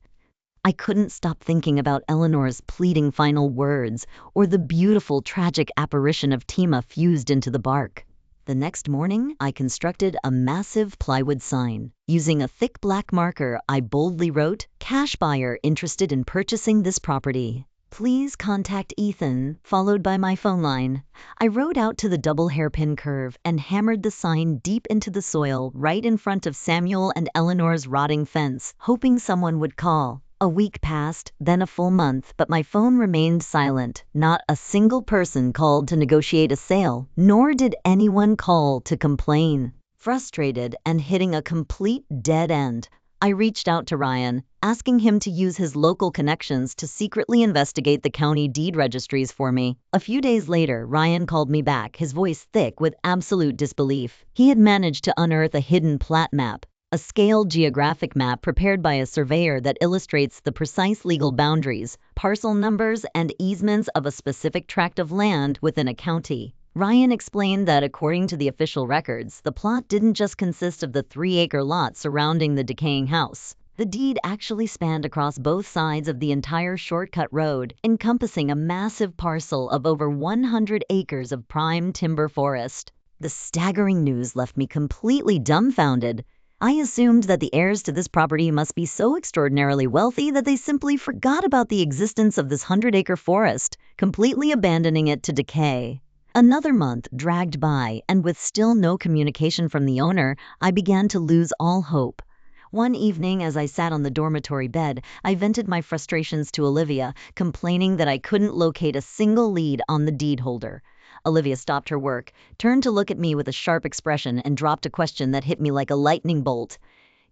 I couldn't stop thinking about Elinor's pleading final words or the beautiful tragic apparition of Tima fused into the bark. The next morning, I constructed a massive plywood sign. Using a thick black marker, I boldly wrote, "Cash buyer interested in purchasing this property." Please contact Ethan, followed by my phone line. I rode out to the double hairpin curve and hammered the sign deep into the soil right in front of Samuel and Elinor's rotting fence, hoping someone would call. A week passed, then a full month, but my phone remained silent. Not a single person called to negotiate a sale, nor did anyone call to complain. Frustrated and hitting a complete dead end, I reached out to Ryan, asking him to use his local connections to secretly investigate the county deed registries for me. A few days later, Ryan called me back, his voice thick with absolute disbelief. He had managed to unearth a hidden plat map, a scaled geographic map prepared by a surveyor that illustrates the precise legal boundaries, parcel numbers, and easements of a specific tract of land within a county. Ryan explained that according to the official records, the plot didn't just consist of the 3-acre lot surrounding the decaying house. The deed actually spanned across both sides of the entire shortcut road, encompassing a massive parcel of over 100 acres of prime timber forest. The staggering news left me completely dumbfounded. I assumed that the heirs to this property must be so extraordinarily wealthy that they simply forgot about the existence of this 100-acre forest, completely abandoning it to decay. Another month dragged by, and with still no communication from the owner, I began to lose all hope. One evening, as I sat on the dormitory bed, I vented my frustrations to Olivia, complaining that I couldn't locate a single lead on the deed holder. Olivia stopped her work, turned to look at me with a sharp expression, and dropped a question that hit me like a lightning bolt.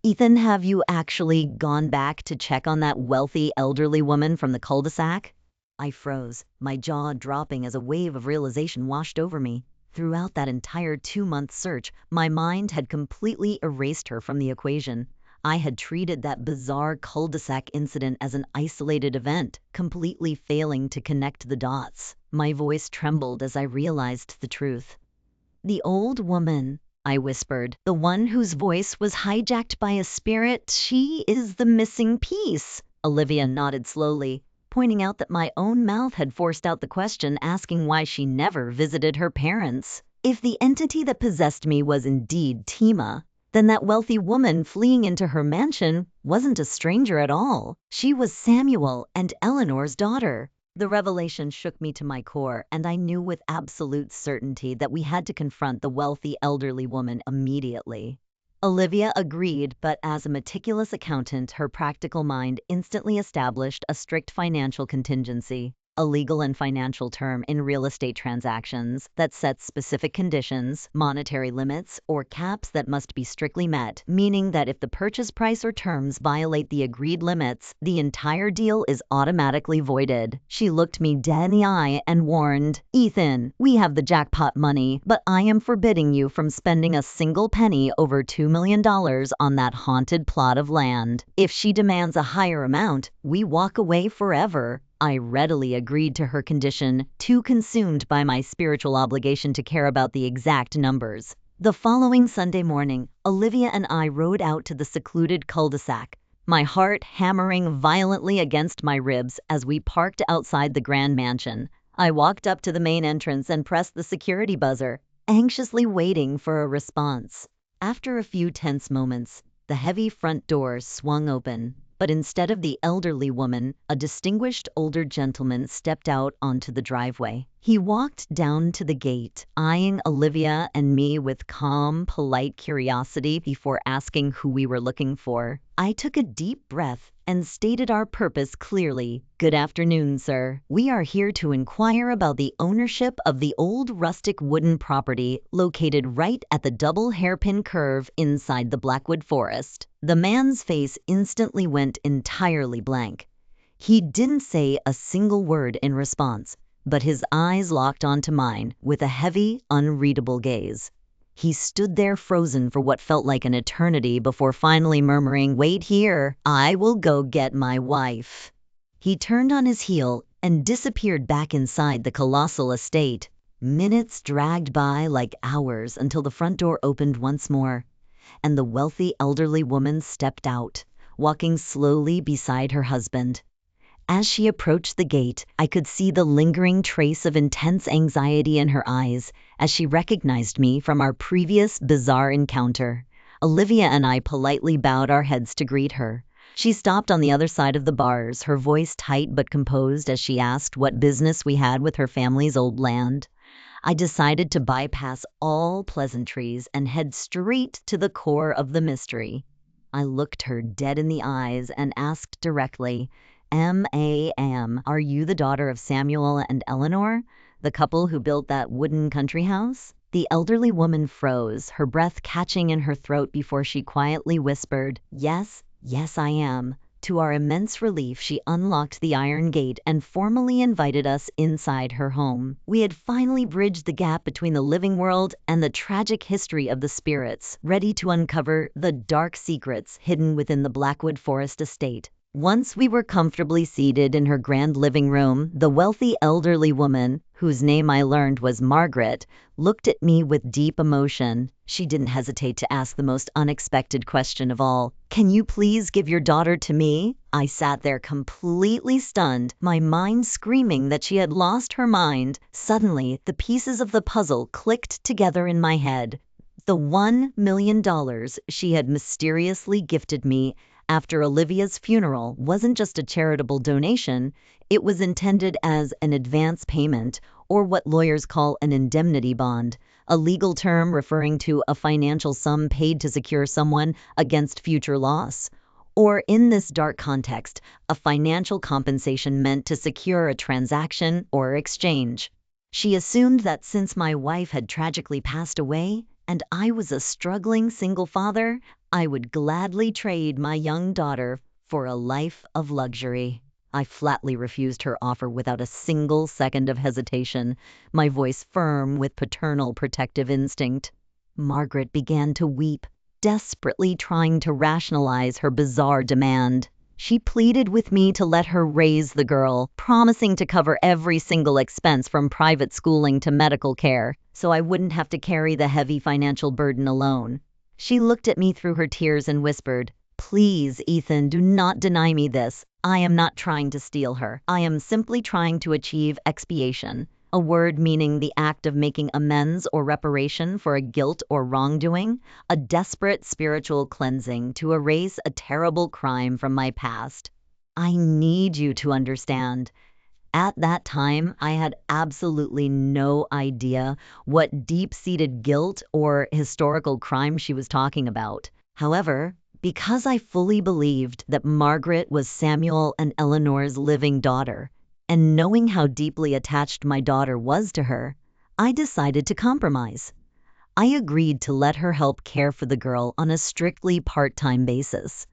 "Ethan, have you actually gone back to check on that wealthy elderly woman from the cul-de-sac?" I froze, my jaw dropping as a wave of realization washed over me. Throughout that entire 2-month search, my mind had completely erased her from the equation. I had treated that bizarre cul-de-sac incident as an isolated event, completely failing to connect the dots. My voice trembled as I realized the truth. "The old woman," I whispered, "the one whose voice was hijacked by a spirit, she is the missing piece." Olivia nodded slowly, pointing out that my own mouth had forced out the question, asking why she never visited her parents. If the entity that possessed me was indeed Tima, then that wealthy woman fleeing into her mansion wasn't a stranger at all. She was Samuel and Elinor's daughter. The revelation shook me to my core, and I knew with absolute certainty that we had to confront the wealthy elderly woman immediately. Olivia agreed, but as a meticulous accountant, her practical mind instantly established a strict financial contingency, a legal and financial term in real estate transactions that sets specific conditions, monetary limits, or caps that must be strictly met, meaning that if the purchase price or terms violate the agreed limits, the entire deal is automatically voided. She looked me dead in the eye and warned, "Ethan, we have the jackpot money, but I am forbidding you from spending a single penny over $2 million on that haunted plot of land. If she demands a higher amount, we walk away forever." I readily agreed to her condition, too consumed by my spiritual obligation to care about the exact numbers. The following Sunday morning, Olivia and I rode out to the secluded cul-de-sac, my heart hammering violently against my ribs as we parked outside the grand mansion. I walked up to the main entrance and pressed the security buzzer, anxiously waiting for a response. After a few tense moments, the heavy front door swung open. But instead of the elderly woman, a distinguished older gentleman stepped out onto the driveway. He walked down to the gate, eyeing Olivia and me with calm, polite curiosity before asking who we were looking for. I took a deep breath and stated our purpose clearly. "Good afternoon, sir. We are here to inquire about the ownership of the old rustic wooden property located right at the double hairpin curve inside the Blackwood Forest." The man's face instantly went entirely blank. He didn't say a single word in response, but his eyes locked onto mine with a heavy, unreadable gaze. He stood there frozen for what felt like an eternity before finally murmuring, "Wait here, I will go get my wife." He turned on his heel and disappeared back inside the colossal estate. Minutes dragged by like hours until the front door opened once more, and the wealthy elderly woman stepped out, walking slowly beside her husband. As she approached the gate, I could see the lingering trace of intense anxiety in her eyes as she recognized me from our previous bizarre encounter. Olivia and I politely bowed our heads to greet her, She stopped on the other side of the bars, her voice tight but composed as she asked what business we had with her family's old land. I decided to bypass all pleasantries and head straight to the core of the mystery. I looked her dead in the eyes and asked directly, "Ma'am, are you the daughter of Samuel and Elinor, the couple who built that wooden country house?" The elderly woman froze, her breath catching in her throat before she quietly whispered, "Yes, yes, I am." To our immense relief, she unlocked the iron gate and formally invited us inside her home. We had finally bridged the gap between the living world and the tragic history of the spirits, ready to uncover the dark secrets hidden within the Blackwood Forest estate. Once we were comfortably seated in her grand living room, the wealthy elderly woman, whose name I learned was Margaret, looked at me with deep emotion. She didn't hesitate to ask the most unexpected question of all. "Can you please give your daughter to me?" I sat there completely stunned, my mind screaming that she had lost her mind. Suddenly, the pieces of the puzzle clicked together in my head. The $1 million she had mysteriously gifted me after Olivia's funeral wasn't just a charitable donation, it was intended as an advance payment, or what lawyers call an indemnity bond, a legal term referring to a financial sum paid to secure someone against future loss. Or in this dark context, a financial compensation meant to secure a transaction or exchange. She assumed that since my wife had tragically passed away, and I was a struggling single father, I would gladly trade my young daughter for a life of luxury. I flatly refused her offer without a single second of hesitation, my voice firm with paternal protective instinct. Margaret began to weep, desperately trying to rationalize her bizarre demand. She pleaded with me to let her raise the girl, promising to cover every single expense from private schooling to medical care, so I wouldn't have to carry the heavy financial burden alone. She looked at me through her tears and whispered, "Please, Ethan, do not deny me this. I am not trying to steal her. I am simply trying to achieve expiation, a word meaning the act of making amends or reparation for a guilt or wrongdoing, a desperate spiritual cleansing to erase a terrible crime from my past. I need you to understand." At that time, I had absolutely no idea what deep-seated guilt or historical crime she was talking about. However, because I fully believed that Margaret was Samuel and Elinor's living daughter, and knowing how deeply attached my daughter was to her, I decided to compromise. I agreed to let her help care for the girl on a strictly part-time basis.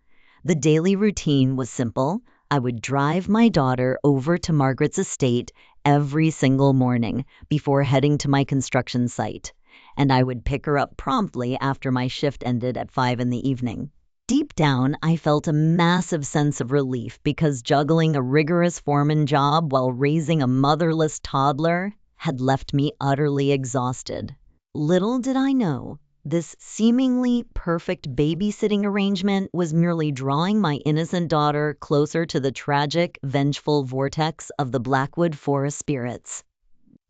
The daily routine was simple. I would drive my daughter over to Margaret's estate every single morning before heading to my construction site, and I would pick her up promptly after my shift ended at 5 in the evening. Deep down, I felt a massive sense of relief because juggling a rigorous foreman job while raising a motherless toddler had left me utterly exhausted. Little did I know, this seemingly perfect babysitting arrangement was merely drawing my innocent daughter closer to the tragic, vengeful vortex of the Blackwood Forest spirits.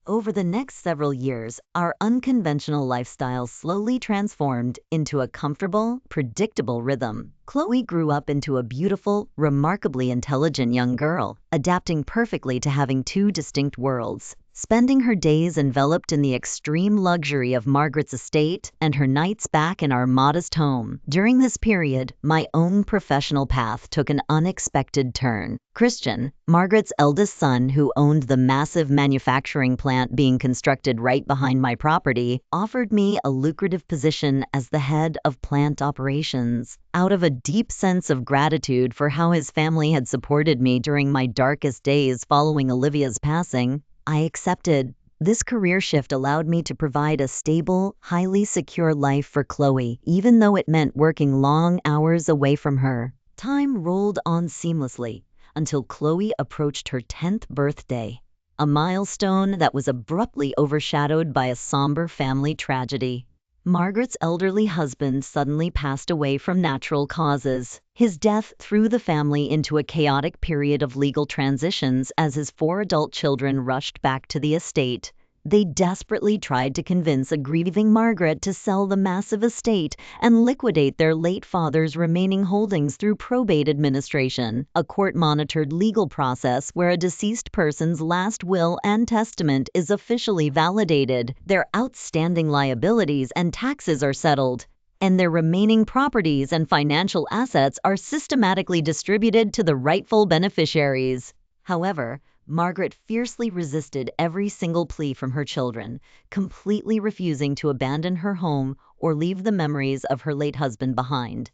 Over the next several years, our unconventional lifestyle slowly transformed into a comfortable, predictable rhythm. Chloe grew up into a beautiful, remarkably intelligent young girl, adapting perfectly to having two distinct worlds. Spending her days enveloped in the extreme luxury of Margaret's estate and her nights back in our modest home. During this period, my own professional path took an unexpected turn. Christian, Margaret's eldest son who owned the massive manufacturing plant being constructed right behind my property, offered me a lucrative position as the head of plant operations. Out of a deep sense of gratitude for how his family had supported me during my darkest days following Olivia's passing, I accepted. This career shift allowed me to provide a stable, highly secure life for Chloe, even though it meant working long hours away from her. Time rolled on seamlessly until Chloe approached her 10th birthday, a milestone that was abruptly overshadowed by a somber family tragedy. Margaret's elderly husband suddenly passed away from natural causes. His death threw the family into a chaotic period of legal transitions as his 4 adult children rushed back to the estate, They desperately tried to convince a grieving Margaret to sell the massive estate and liquidate their late father's remaining holdings through probate administration, a court-monitored legal process where a deceased person's last will and testament is officially validated, their outstanding liabilities and taxes are settled, and their remaining properties and financial assets are systematically distributed to the rightful beneficiaries. However, Margaret fiercely resisted every single plea from her children, completely refusing to abandon her home or leave the memories of her late husband behind.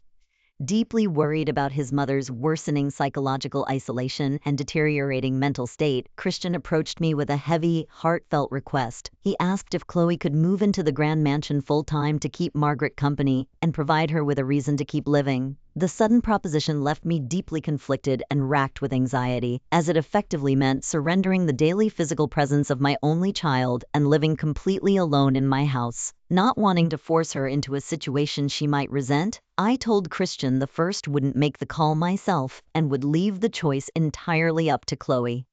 Deeply worried about his mother's worsening psychological isolation and deteriorating mental state, Christian approached me with a heavy, heartfelt request. He asked if Chloe could move into the grand mansion full-time to keep Margaret company and provide her with a reason to keep living. The sudden proposition left me deeply conflicted and racked with anxiety, as it effectively meant surrendering the daily physical presence of my only child and living completely alone in my house. Not wanting to force her into a situation she might resent, I told Christian the first wouldn't make the call myself and would leave the choice entirely up to Chloe.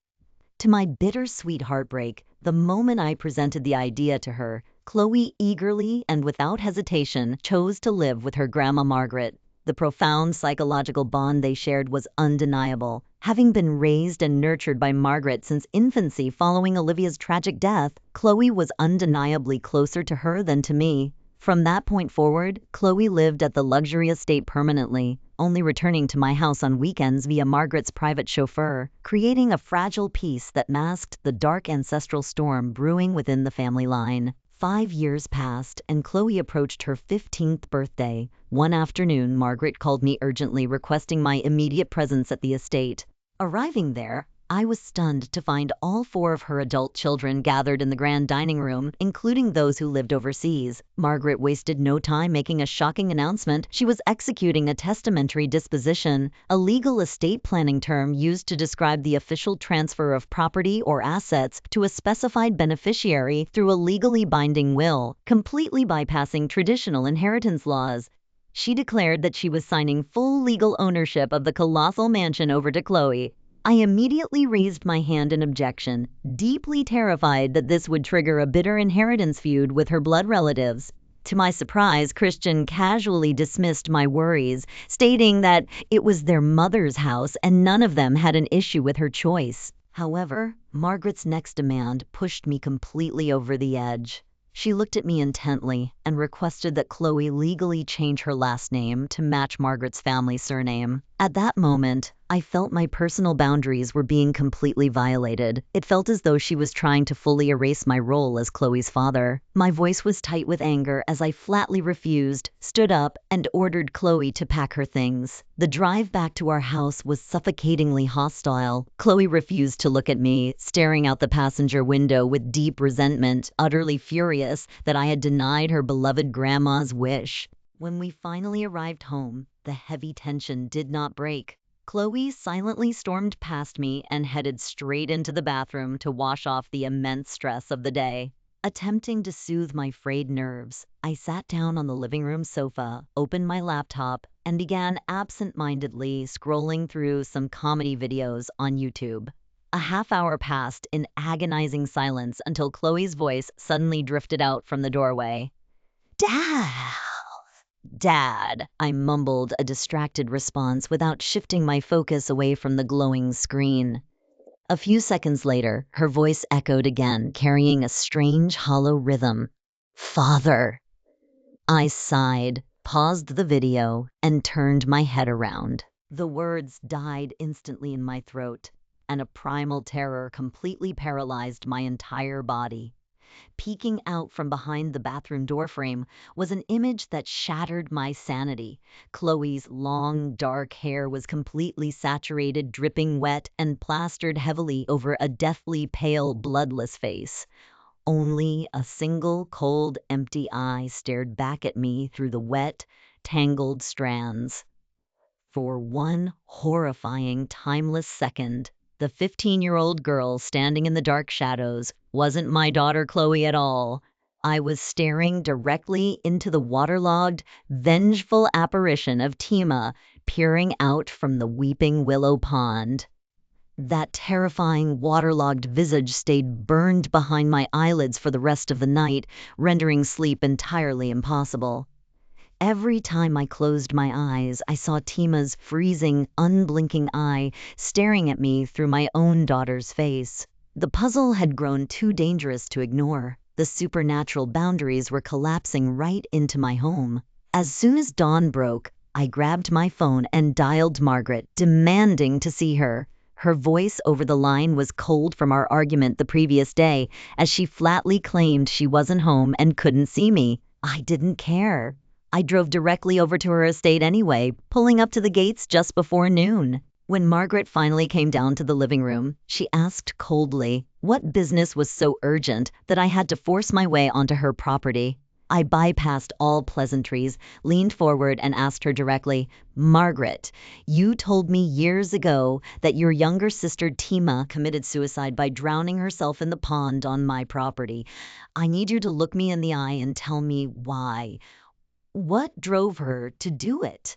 To my bittersweet heartbreak, the moment I presented the idea to her, Chloe eagerly and without hesitation chose to live with her grandma Margaret. The profound psychological bond they shared was undeniable. Having been raised and nurtured by Margaret since infancy following Olivia's tragic death, Chloe was undeniably closer to her than to me. From that point forward, Chloe lived at the luxury estate permanently, only returning to my house on weekends via Margaret's private chauffeur, creating a fragile peace that masked the dark ancestral storm brewing within the family line. 5 years passed, and Chloe approached her 15th birthday. One afternoon, Margaret called me urgently, requesting my immediate presence at the estate. Arriving there, I was stunned to find all 4 of her adult children gathered in the grand dining room, including those who lived overseas. Margaret wasted no time making a shocking announcement. She was executing a testamentary disposition, a legal estate planning term used to describe the official transfer of property or assets to a specified beneficiary through a legally binding will, completely bypassing traditional inheritance laws. She declared that she was signing full legal ownership of the colossal mansion over to Chloe. I immediately raised my hand in objection, deeply terrified that this would trigger a bitter inheritance feud with her blood relatives. To my surprise, Christian casually dismissed my worries, stating that it was their mother's house and none of them had an issue with her choice. However, Margaret's next demand pushed me completely over the edge. She looked at me intently and requested that Chloe legally change her last name to match Margaret's family surname. At that moment, I felt my personal boundaries were being completely violated. It felt as though she was trying to fully erase my role as Chloe's father. My voice was tight with anger as I flatly refused, stood up, and ordered Chloe to pack her things. The drive back to our house was suffocatingly hostile. Chloe refused to look at me, staring out the passenger window with deep resentment, utterly furious that I had denied her beloved grandma's wish. When we finally arrived home, the heavy tension did not break. Chloe silently stormed past me and headed straight into the bathroom to wash off the immense stress of the day. Attempting to soothe my frayed nerves, I sat down on the living room sofa, opened my laptop, and began absent-mindedly scrolling through some comedy videos on YouTube. A half hour passed in agonizing silence until Chloe's voice suddenly drifted out from the doorway. Dad, I mumbled a distracted response without shifting my focus away from the glowing screen. A few seconds later, her voice echoed again, carrying a strange, hollow rhythm. Father. I sighed, paused the video, and turned my head around. The words died instantly in my throat, and a primal terror completely paralyzed my entire body. Peeking out from behind the bathroom doorframe was an image that shattered my sanity. Chloe's long, dark hair was completely saturated, dripping wet, and plastered heavily over a deathly pale, bloodless face. Only a single cold, empty eye stared back at me through the wet, tangled strands. For one horrifying, timeless second, the 15-year-old girl standing in the dark shadows wasn't my daughter Chloe at all. I was staring directly into the waterlogged, vengeful apparition of Tima peering out from the weeping willow pond. That terrifying, waterlogged visage stayed burned behind my eyelids for the rest of the night, rendering sleep entirely impossible. Every time I closed my eyes, I saw Tima's freezing, unblinking eye staring at me through my own daughter's face. The puzzle had grown too dangerous to ignore. The supernatural boundaries were collapsing right into my home. As soon as dawn broke, I grabbed my phone and dialed Margaret, demanding to see her. Her voice over the line was cold from our argument the previous day, as she flatly claimed she wasn't home and couldn't see me. I didn't care. I drove directly over to her estate anyway, pulling up to the gates just before noon. When Margaret finally came down to the living room, she asked coldly what business was so urgent that I had to force my way onto her property. I bypassed all pleasantries, leaned forward and asked her directly, "Margaret, you told me years ago that your younger sister Tima committed suicide by drowning herself in the pond on my property. I need you to look me in the eye and tell me why. What drove her to do it?"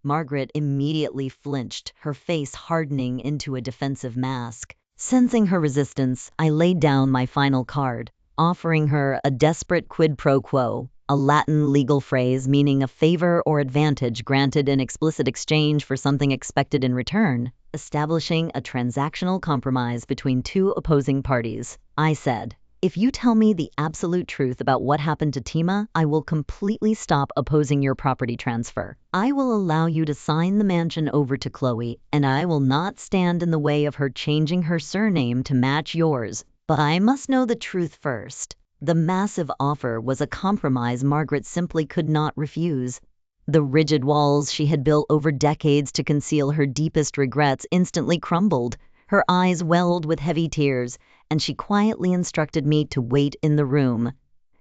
Margaret immediately flinched, her face hardening into a defensive mask. Sensing her resistance, I laid down my final card, offering her a desperate quid pro quo, a Latin legal phrase meaning a favor or advantage granted in explicit exchange for something expected in return, establishing a transactional compromise between two opposing parties. I said, "If you tell me the absolute truth about what happened to Tima, I will completely stop opposing your property transfer. I will allow you to sign the mansion over to Chloe, and I will not stand in the way of her changing her surname to match yours. But I must know the truth first." The massive offer was a compromise Margaret simply could not refuse. The rigid walls she had built over decades to conceal her deepest regrets instantly crumbled. Her eyes welled with heavy tears, and she quietly instructed me to wait in the room.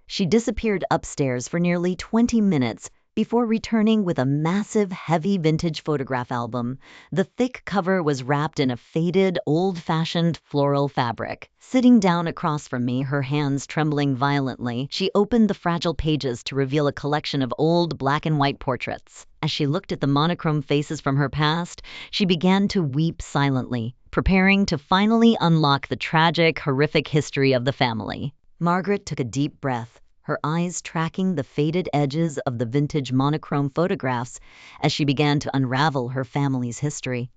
She disappeared upstairs for nearly 20 minutes before returning with a massive, heavy vintage photograph album. The thick cover was wrapped in a faded, old-fashioned floral fabric. Sitting down across from me, her hands trembling violently, she opened the fragile pages to reveal a collection of old black-and-white portraits. As she looked at the monochrome faces from her past, she began to weep silently, preparing to finally unlock the tragic, horrific history of the family. Margaret took a deep breath, her eyes tracking the faded edges of the vintage monochrome photographs as she began to unravel her family's history.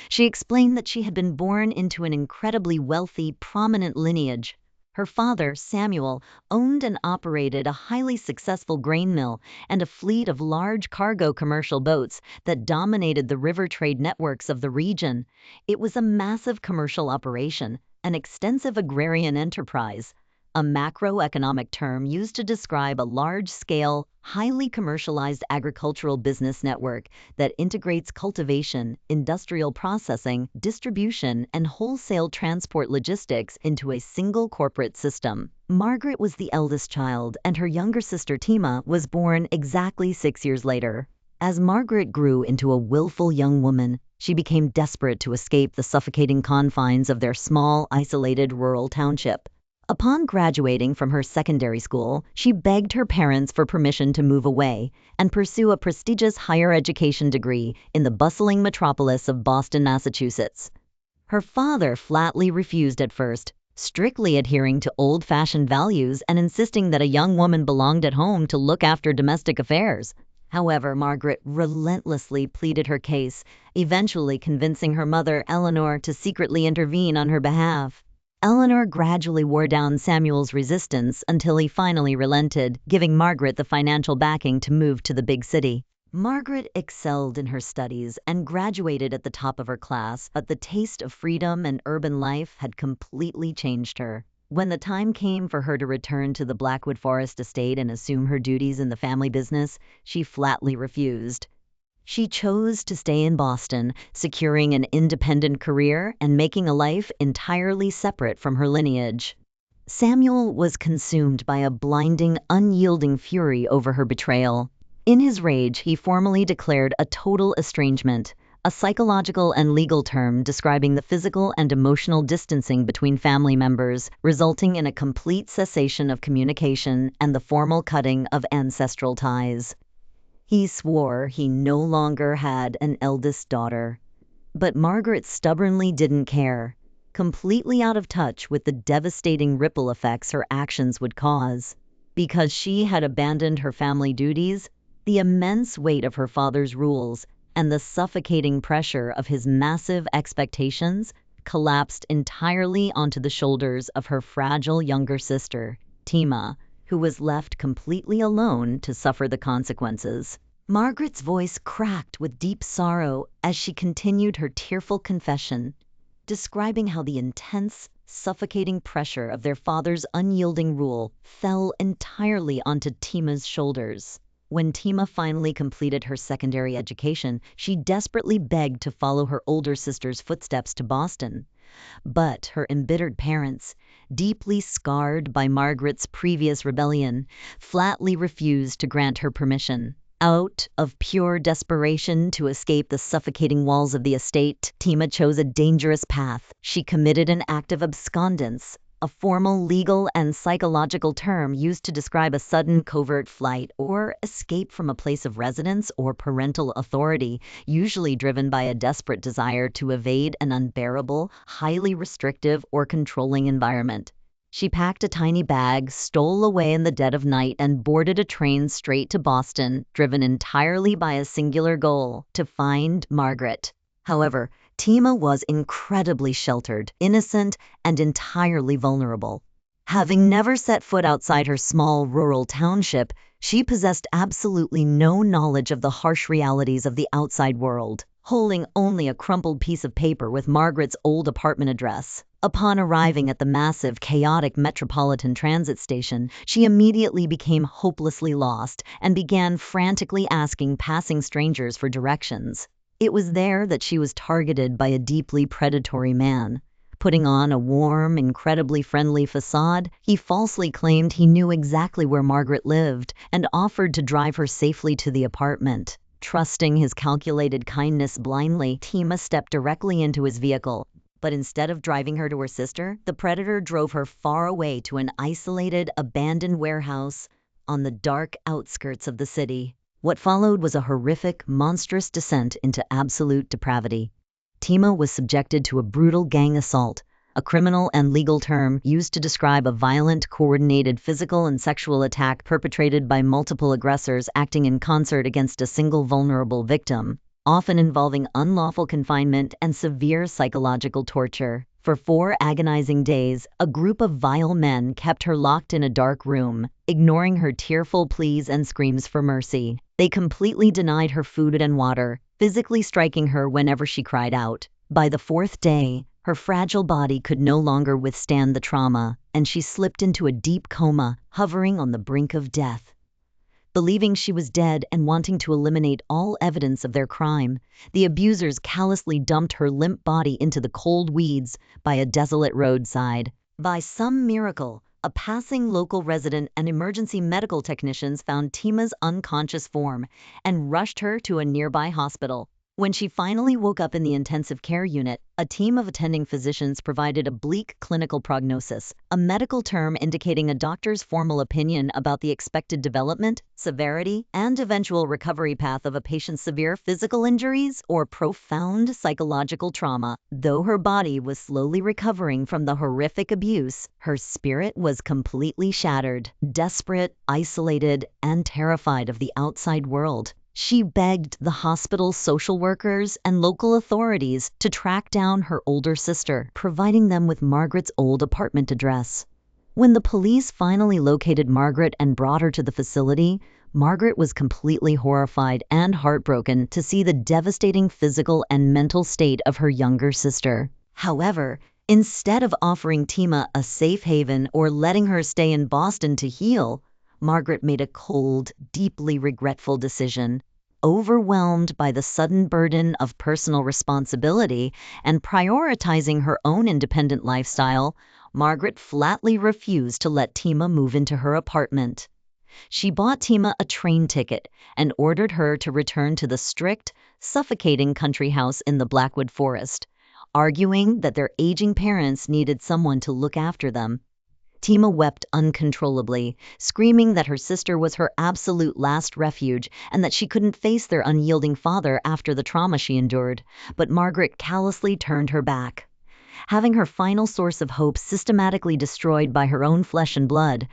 She explained that she had been born into an incredibly wealthy, prominent lineage. Her father, Samuel, owned and operated a highly successful grain mill and a fleet of large cargo commercial boats that dominated the river trade networks of the region. It was a massive commercial operation, an extensive agrarian enterprise, a macroeconomic term used to describe a large-scale, highly commercialized agricultural business network that integrates cultivation, industrial processing, distribution, and wholesale transport logistics into a single corporate system. Margaret was the eldest child, and her younger sister Tima was born exactly 6 years later. As Margaret grew into a willful young woman, she became desperate to escape the suffocating confines of their small, isolated rural township. Upon graduating from her secondary school, she begged her parents for permission to move away and pursue a prestigious higher education degree in the bustling metropolis of Boston, Massachusetts. Her father flatly refused at first, strictly adhering to old-fashioned values and insisting that a young woman belonged at home to look after domestic affairs. However, Margaret relentlessly pleaded her case, eventually convincing her mother, Elinor, to secretly intervene on her behalf. Elinor gradually wore down Samuel's resistance until he finally relented, giving Margaret the financial backing to move to the big city. Margaret excelled in her studies and graduated at the top of her class, but the taste of freedom and urban life had completely changed her. When the time came for her to return to the Blackwood Forest estate and assume her duties in the family business, she flatly refused. She chose to stay in Boston, securing an independent career and making a life entirely separate from her lineage. Samuel was consumed by a blinding, unyielding fury over her betrayal. In his rage, he formally declared a total estrangement, a psychological and legal term describing the physical and emotional distancing between family members, resulting in a complete cessation of communication and the formal cutting of ancestral ties. He swore he no longer had an eldest daughter. But Margaret stubbornly didn't care, completely out of touch with the devastating ripple effects her actions would cause. Because she had abandoned her family duties, the immense weight of her father's rules and the suffocating pressure of his massive expectations collapsed entirely onto the shoulders of her fragile younger sister, Tima, who was left completely alone to suffer the consequences. Margaret's voice cracked with deep sorrow as she continued her tearful confession, describing how the intense, suffocating pressure of their father's unyielding rule fell entirely onto Tima's shoulders. When Tima finally completed her secondary education, she desperately begged to follow her older sister's footsteps to Boston. But her embittered parents, deeply scarred by Margaret's previous rebellion, flatly refused to grant her permission. Out of pure desperation to escape the suffocating walls of the estate, Tima chose a dangerous path. She committed an act of abscondence, a formal legal and psychological term used to describe a sudden covert flight or escape from a place of residence or parental authority, usually driven by a desperate desire to evade an unbearable, highly restrictive or controlling environment. She packed a tiny bag, stole away in the dead of night, and boarded a train straight to Boston, driven entirely by a singular goal: to find Margaret. However, Tima was incredibly sheltered, innocent, and entirely vulnerable. Having never set foot outside her small rural township, she possessed absolutely no knowledge of the harsh realities of the outside world. Holding only a crumpled piece of paper with Margaret's old apartment address, upon arriving at the massive, chaotic Metropolitan Transit station, she immediately became hopelessly lost and began frantically asking passing strangers for directions. It was there that she was targeted by a deeply predatory man. Putting on a warm, incredibly friendly facade, he falsely claimed he knew exactly where Margaret lived and offered to drive her safely to the apartment. Trusting his calculated kindness blindly, Tima stepped directly into his vehicle. But instead of driving her to her sister, the predator drove her far away to an isolated, abandoned warehouse on the dark outskirts of the city. What followed was a horrific, monstrous descent into absolute depravity. Tima was subjected to a brutal gang assault, a criminal and legal term used to describe a violent, coordinated physical and sexual attack perpetrated by multiple aggressors acting in concert against a single vulnerable victim, often involving unlawful confinement and severe psychological torture. For 4 agonizing days, a group of vile men kept her locked in a dark room, ignoring her tearful pleas and screams for mercy. They completely denied her food and water, physically striking her whenever she cried out. By the 4th day, her fragile body could no longer withstand the trauma, and she slipped into a deep coma, hovering on the brink of death. Believing she was dead and wanting to eliminate all evidence of their crime, the abusers callously dumped her limp body into the cold weeds by a desolate roadside. By some miracle, a passing local resident and emergency medical technicians found Tima's unconscious form and rushed her to a nearby hospital. When she finally woke up in the intensive care unit, a team of attending physicians provided a bleak clinical prognosis, a medical term indicating a doctor's formal opinion about the expected development, severity, and eventual recovery path of a patient's severe physical injuries or profound psychological trauma. Though her body was slowly recovering from the horrific abuse, her spirit was completely shattered. Desperate, isolated, and terrified of the outside world, she begged the hospital's social workers and local authorities to track down her older sister, providing them with Margaret's old apartment address. When the police finally located Margaret and brought her to the facility, Margaret was completely horrified and heartbroken to see the devastating physical and mental state of her younger sister. However, instead of offering Tima a safe haven or letting her stay in Boston to heal, Margaret made a cold, deeply regretful decision. Overwhelmed by the sudden burden of personal responsibility and prioritizing her own independent lifestyle, Margaret flatly refused to let Tima move into her apartment. She bought Tima a train ticket and ordered her to return to the strict, suffocating country house in the Blackwood Forest, arguing that their aging parents needed someone to look after them. Tima wept uncontrollably, screaming that her sister was her absolute last refuge and that she couldn't face their unyielding father after the trauma she endured. But Margaret callously turned her back. Having her final source of hope systematically destroyed by her own flesh and blood,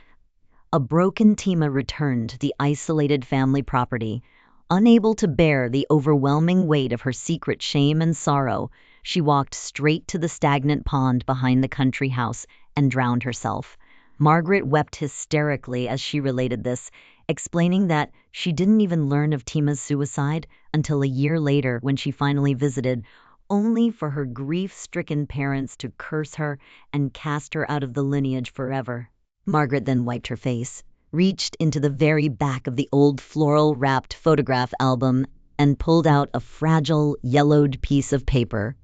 a broken Tima returned to the isolated family property. Unable to bear the overwhelming weight of her secret shame and sorrow, she walked straight to the stagnant pond behind the country house and drowned herself. Margaret wept hysterically as she related this, explaining that she didn't even learn of Tima's suicide until a year later when she finally visited, only for her grief-stricken parents to curse her and cast her out of the lineage forever. Margaret then wiped her face, reached into the very back of the old floral-wrapped photograph album, and pulled out a fragile, yellowed piece of paper.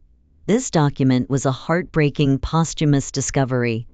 This document was a heartbreaking posthumous discovery,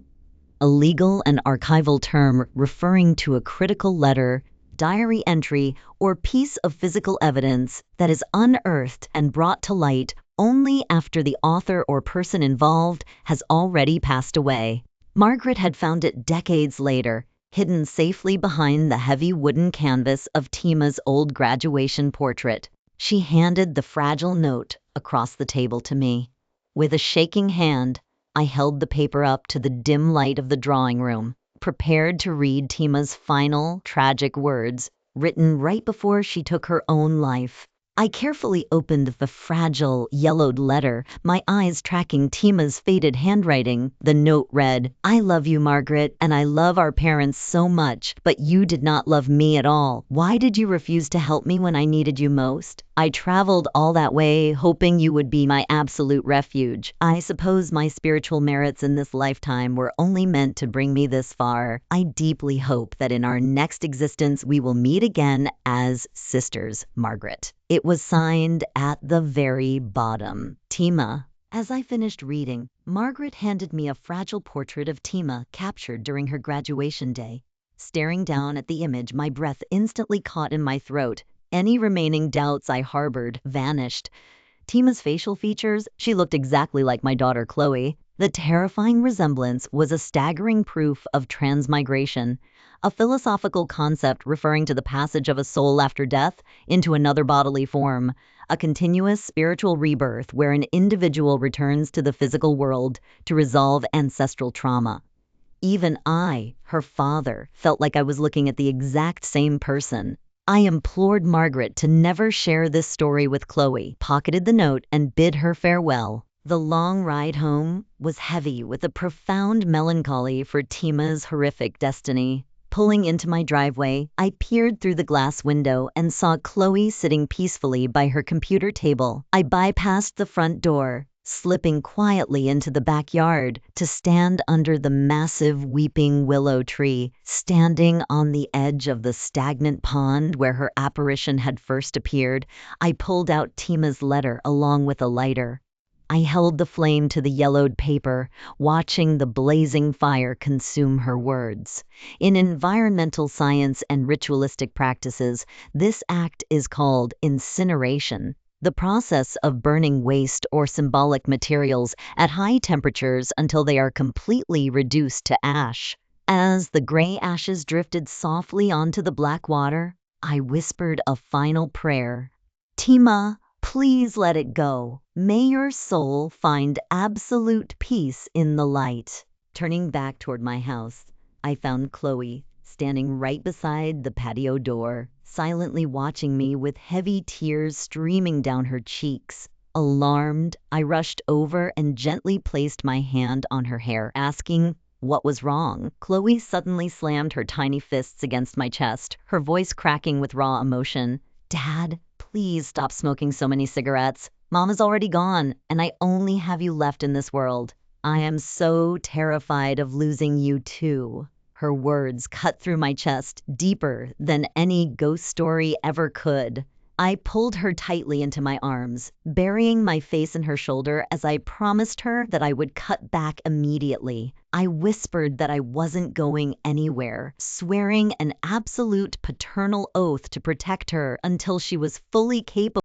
a legal and archival term referring to a critical letter, diary entry, or piece of physical evidence that is unearthed and brought to light only after the author or person involved has already passed away. Margaret had found it decades later, hidden safely behind the heavy wooden canvas of Tima's old graduation portrait. She handed the fragile note across the table to me. With a shaking hand, I held the paper up to the dim light of the drawing room, prepared to read Tima's final, tragic words, written right before she took her own life. I carefully opened the fragile, yellowed letter, my eyes tracking Tima's faded handwriting. The note read, "I love you, Margaret, and I love our parents so much, but you did not love me at all. Why did you refuse to help me when I needed you most? I traveled all that way, hoping you would be my absolute refuge. I suppose my spiritual merits in this lifetime were only meant to bring me this far. I deeply hope that in our next existence we will meet again as sisters, Margaret." It was signed at the very bottom, Tima. As I finished reading, Margaret handed me a fragile portrait of Tima captured during her graduation day. Staring down at the image, my breath instantly caught in my throat. Any remaining doubts I harbored vanished. Tima's facial features, she looked exactly like my daughter Chloe. The terrifying resemblance was a staggering proof of transmigration, a philosophical concept referring to the passage of a soul after death into another bodily form, a continuous spiritual rebirth where an individual returns to the physical world to resolve ancestral trauma. Even I, her father, felt like I was looking at the exact same person. I implored Margaret to never share this story with Chloe, pocketed the note, and bid her farewell. The long ride home was heavy with a profound melancholy for Tima's horrific destiny. Pulling into my driveway, I peered through the glass window and saw Chloe sitting peacefully by her computer table. I bypassed the front door, slipping quietly into the backyard to stand under the massive weeping willow tree, standing on the edge of the stagnant pond where her apparition had first appeared. I pulled out Tima's letter along with a lighter. I held the flame to the yellowed paper, watching the blazing fire consume her words. In environmental science and ritualistic practices, this act is called incineration, the process of burning waste or symbolic materials at high temperatures until they are completely reduced to ash. As the gray ashes drifted softly onto the black water, I whispered a final prayer. "Tima, please let it go. May your soul find absolute peace in the light." Turning back toward my house, I found Chloe standing right beside the patio door, silently watching me with heavy tears streaming down her cheeks. Alarmed, I rushed over and gently placed my hand on her hair, asking what was wrong. Chloe suddenly slammed her tiny fists against my chest, her voice cracking with raw emotion. "Dad, please stop smoking so many cigarettes. Mom is already gone, and I only have you left in this world. I am so terrified of losing you too." Her words cut through my chest deeper than any ghost story ever could. I pulled her tightly into my arms, burying my face in her shoulder as I promised her that I would cut back immediately. I whispered that I wasn't going anywhere, swearing an absolute paternal oath to protect her until she was fully capable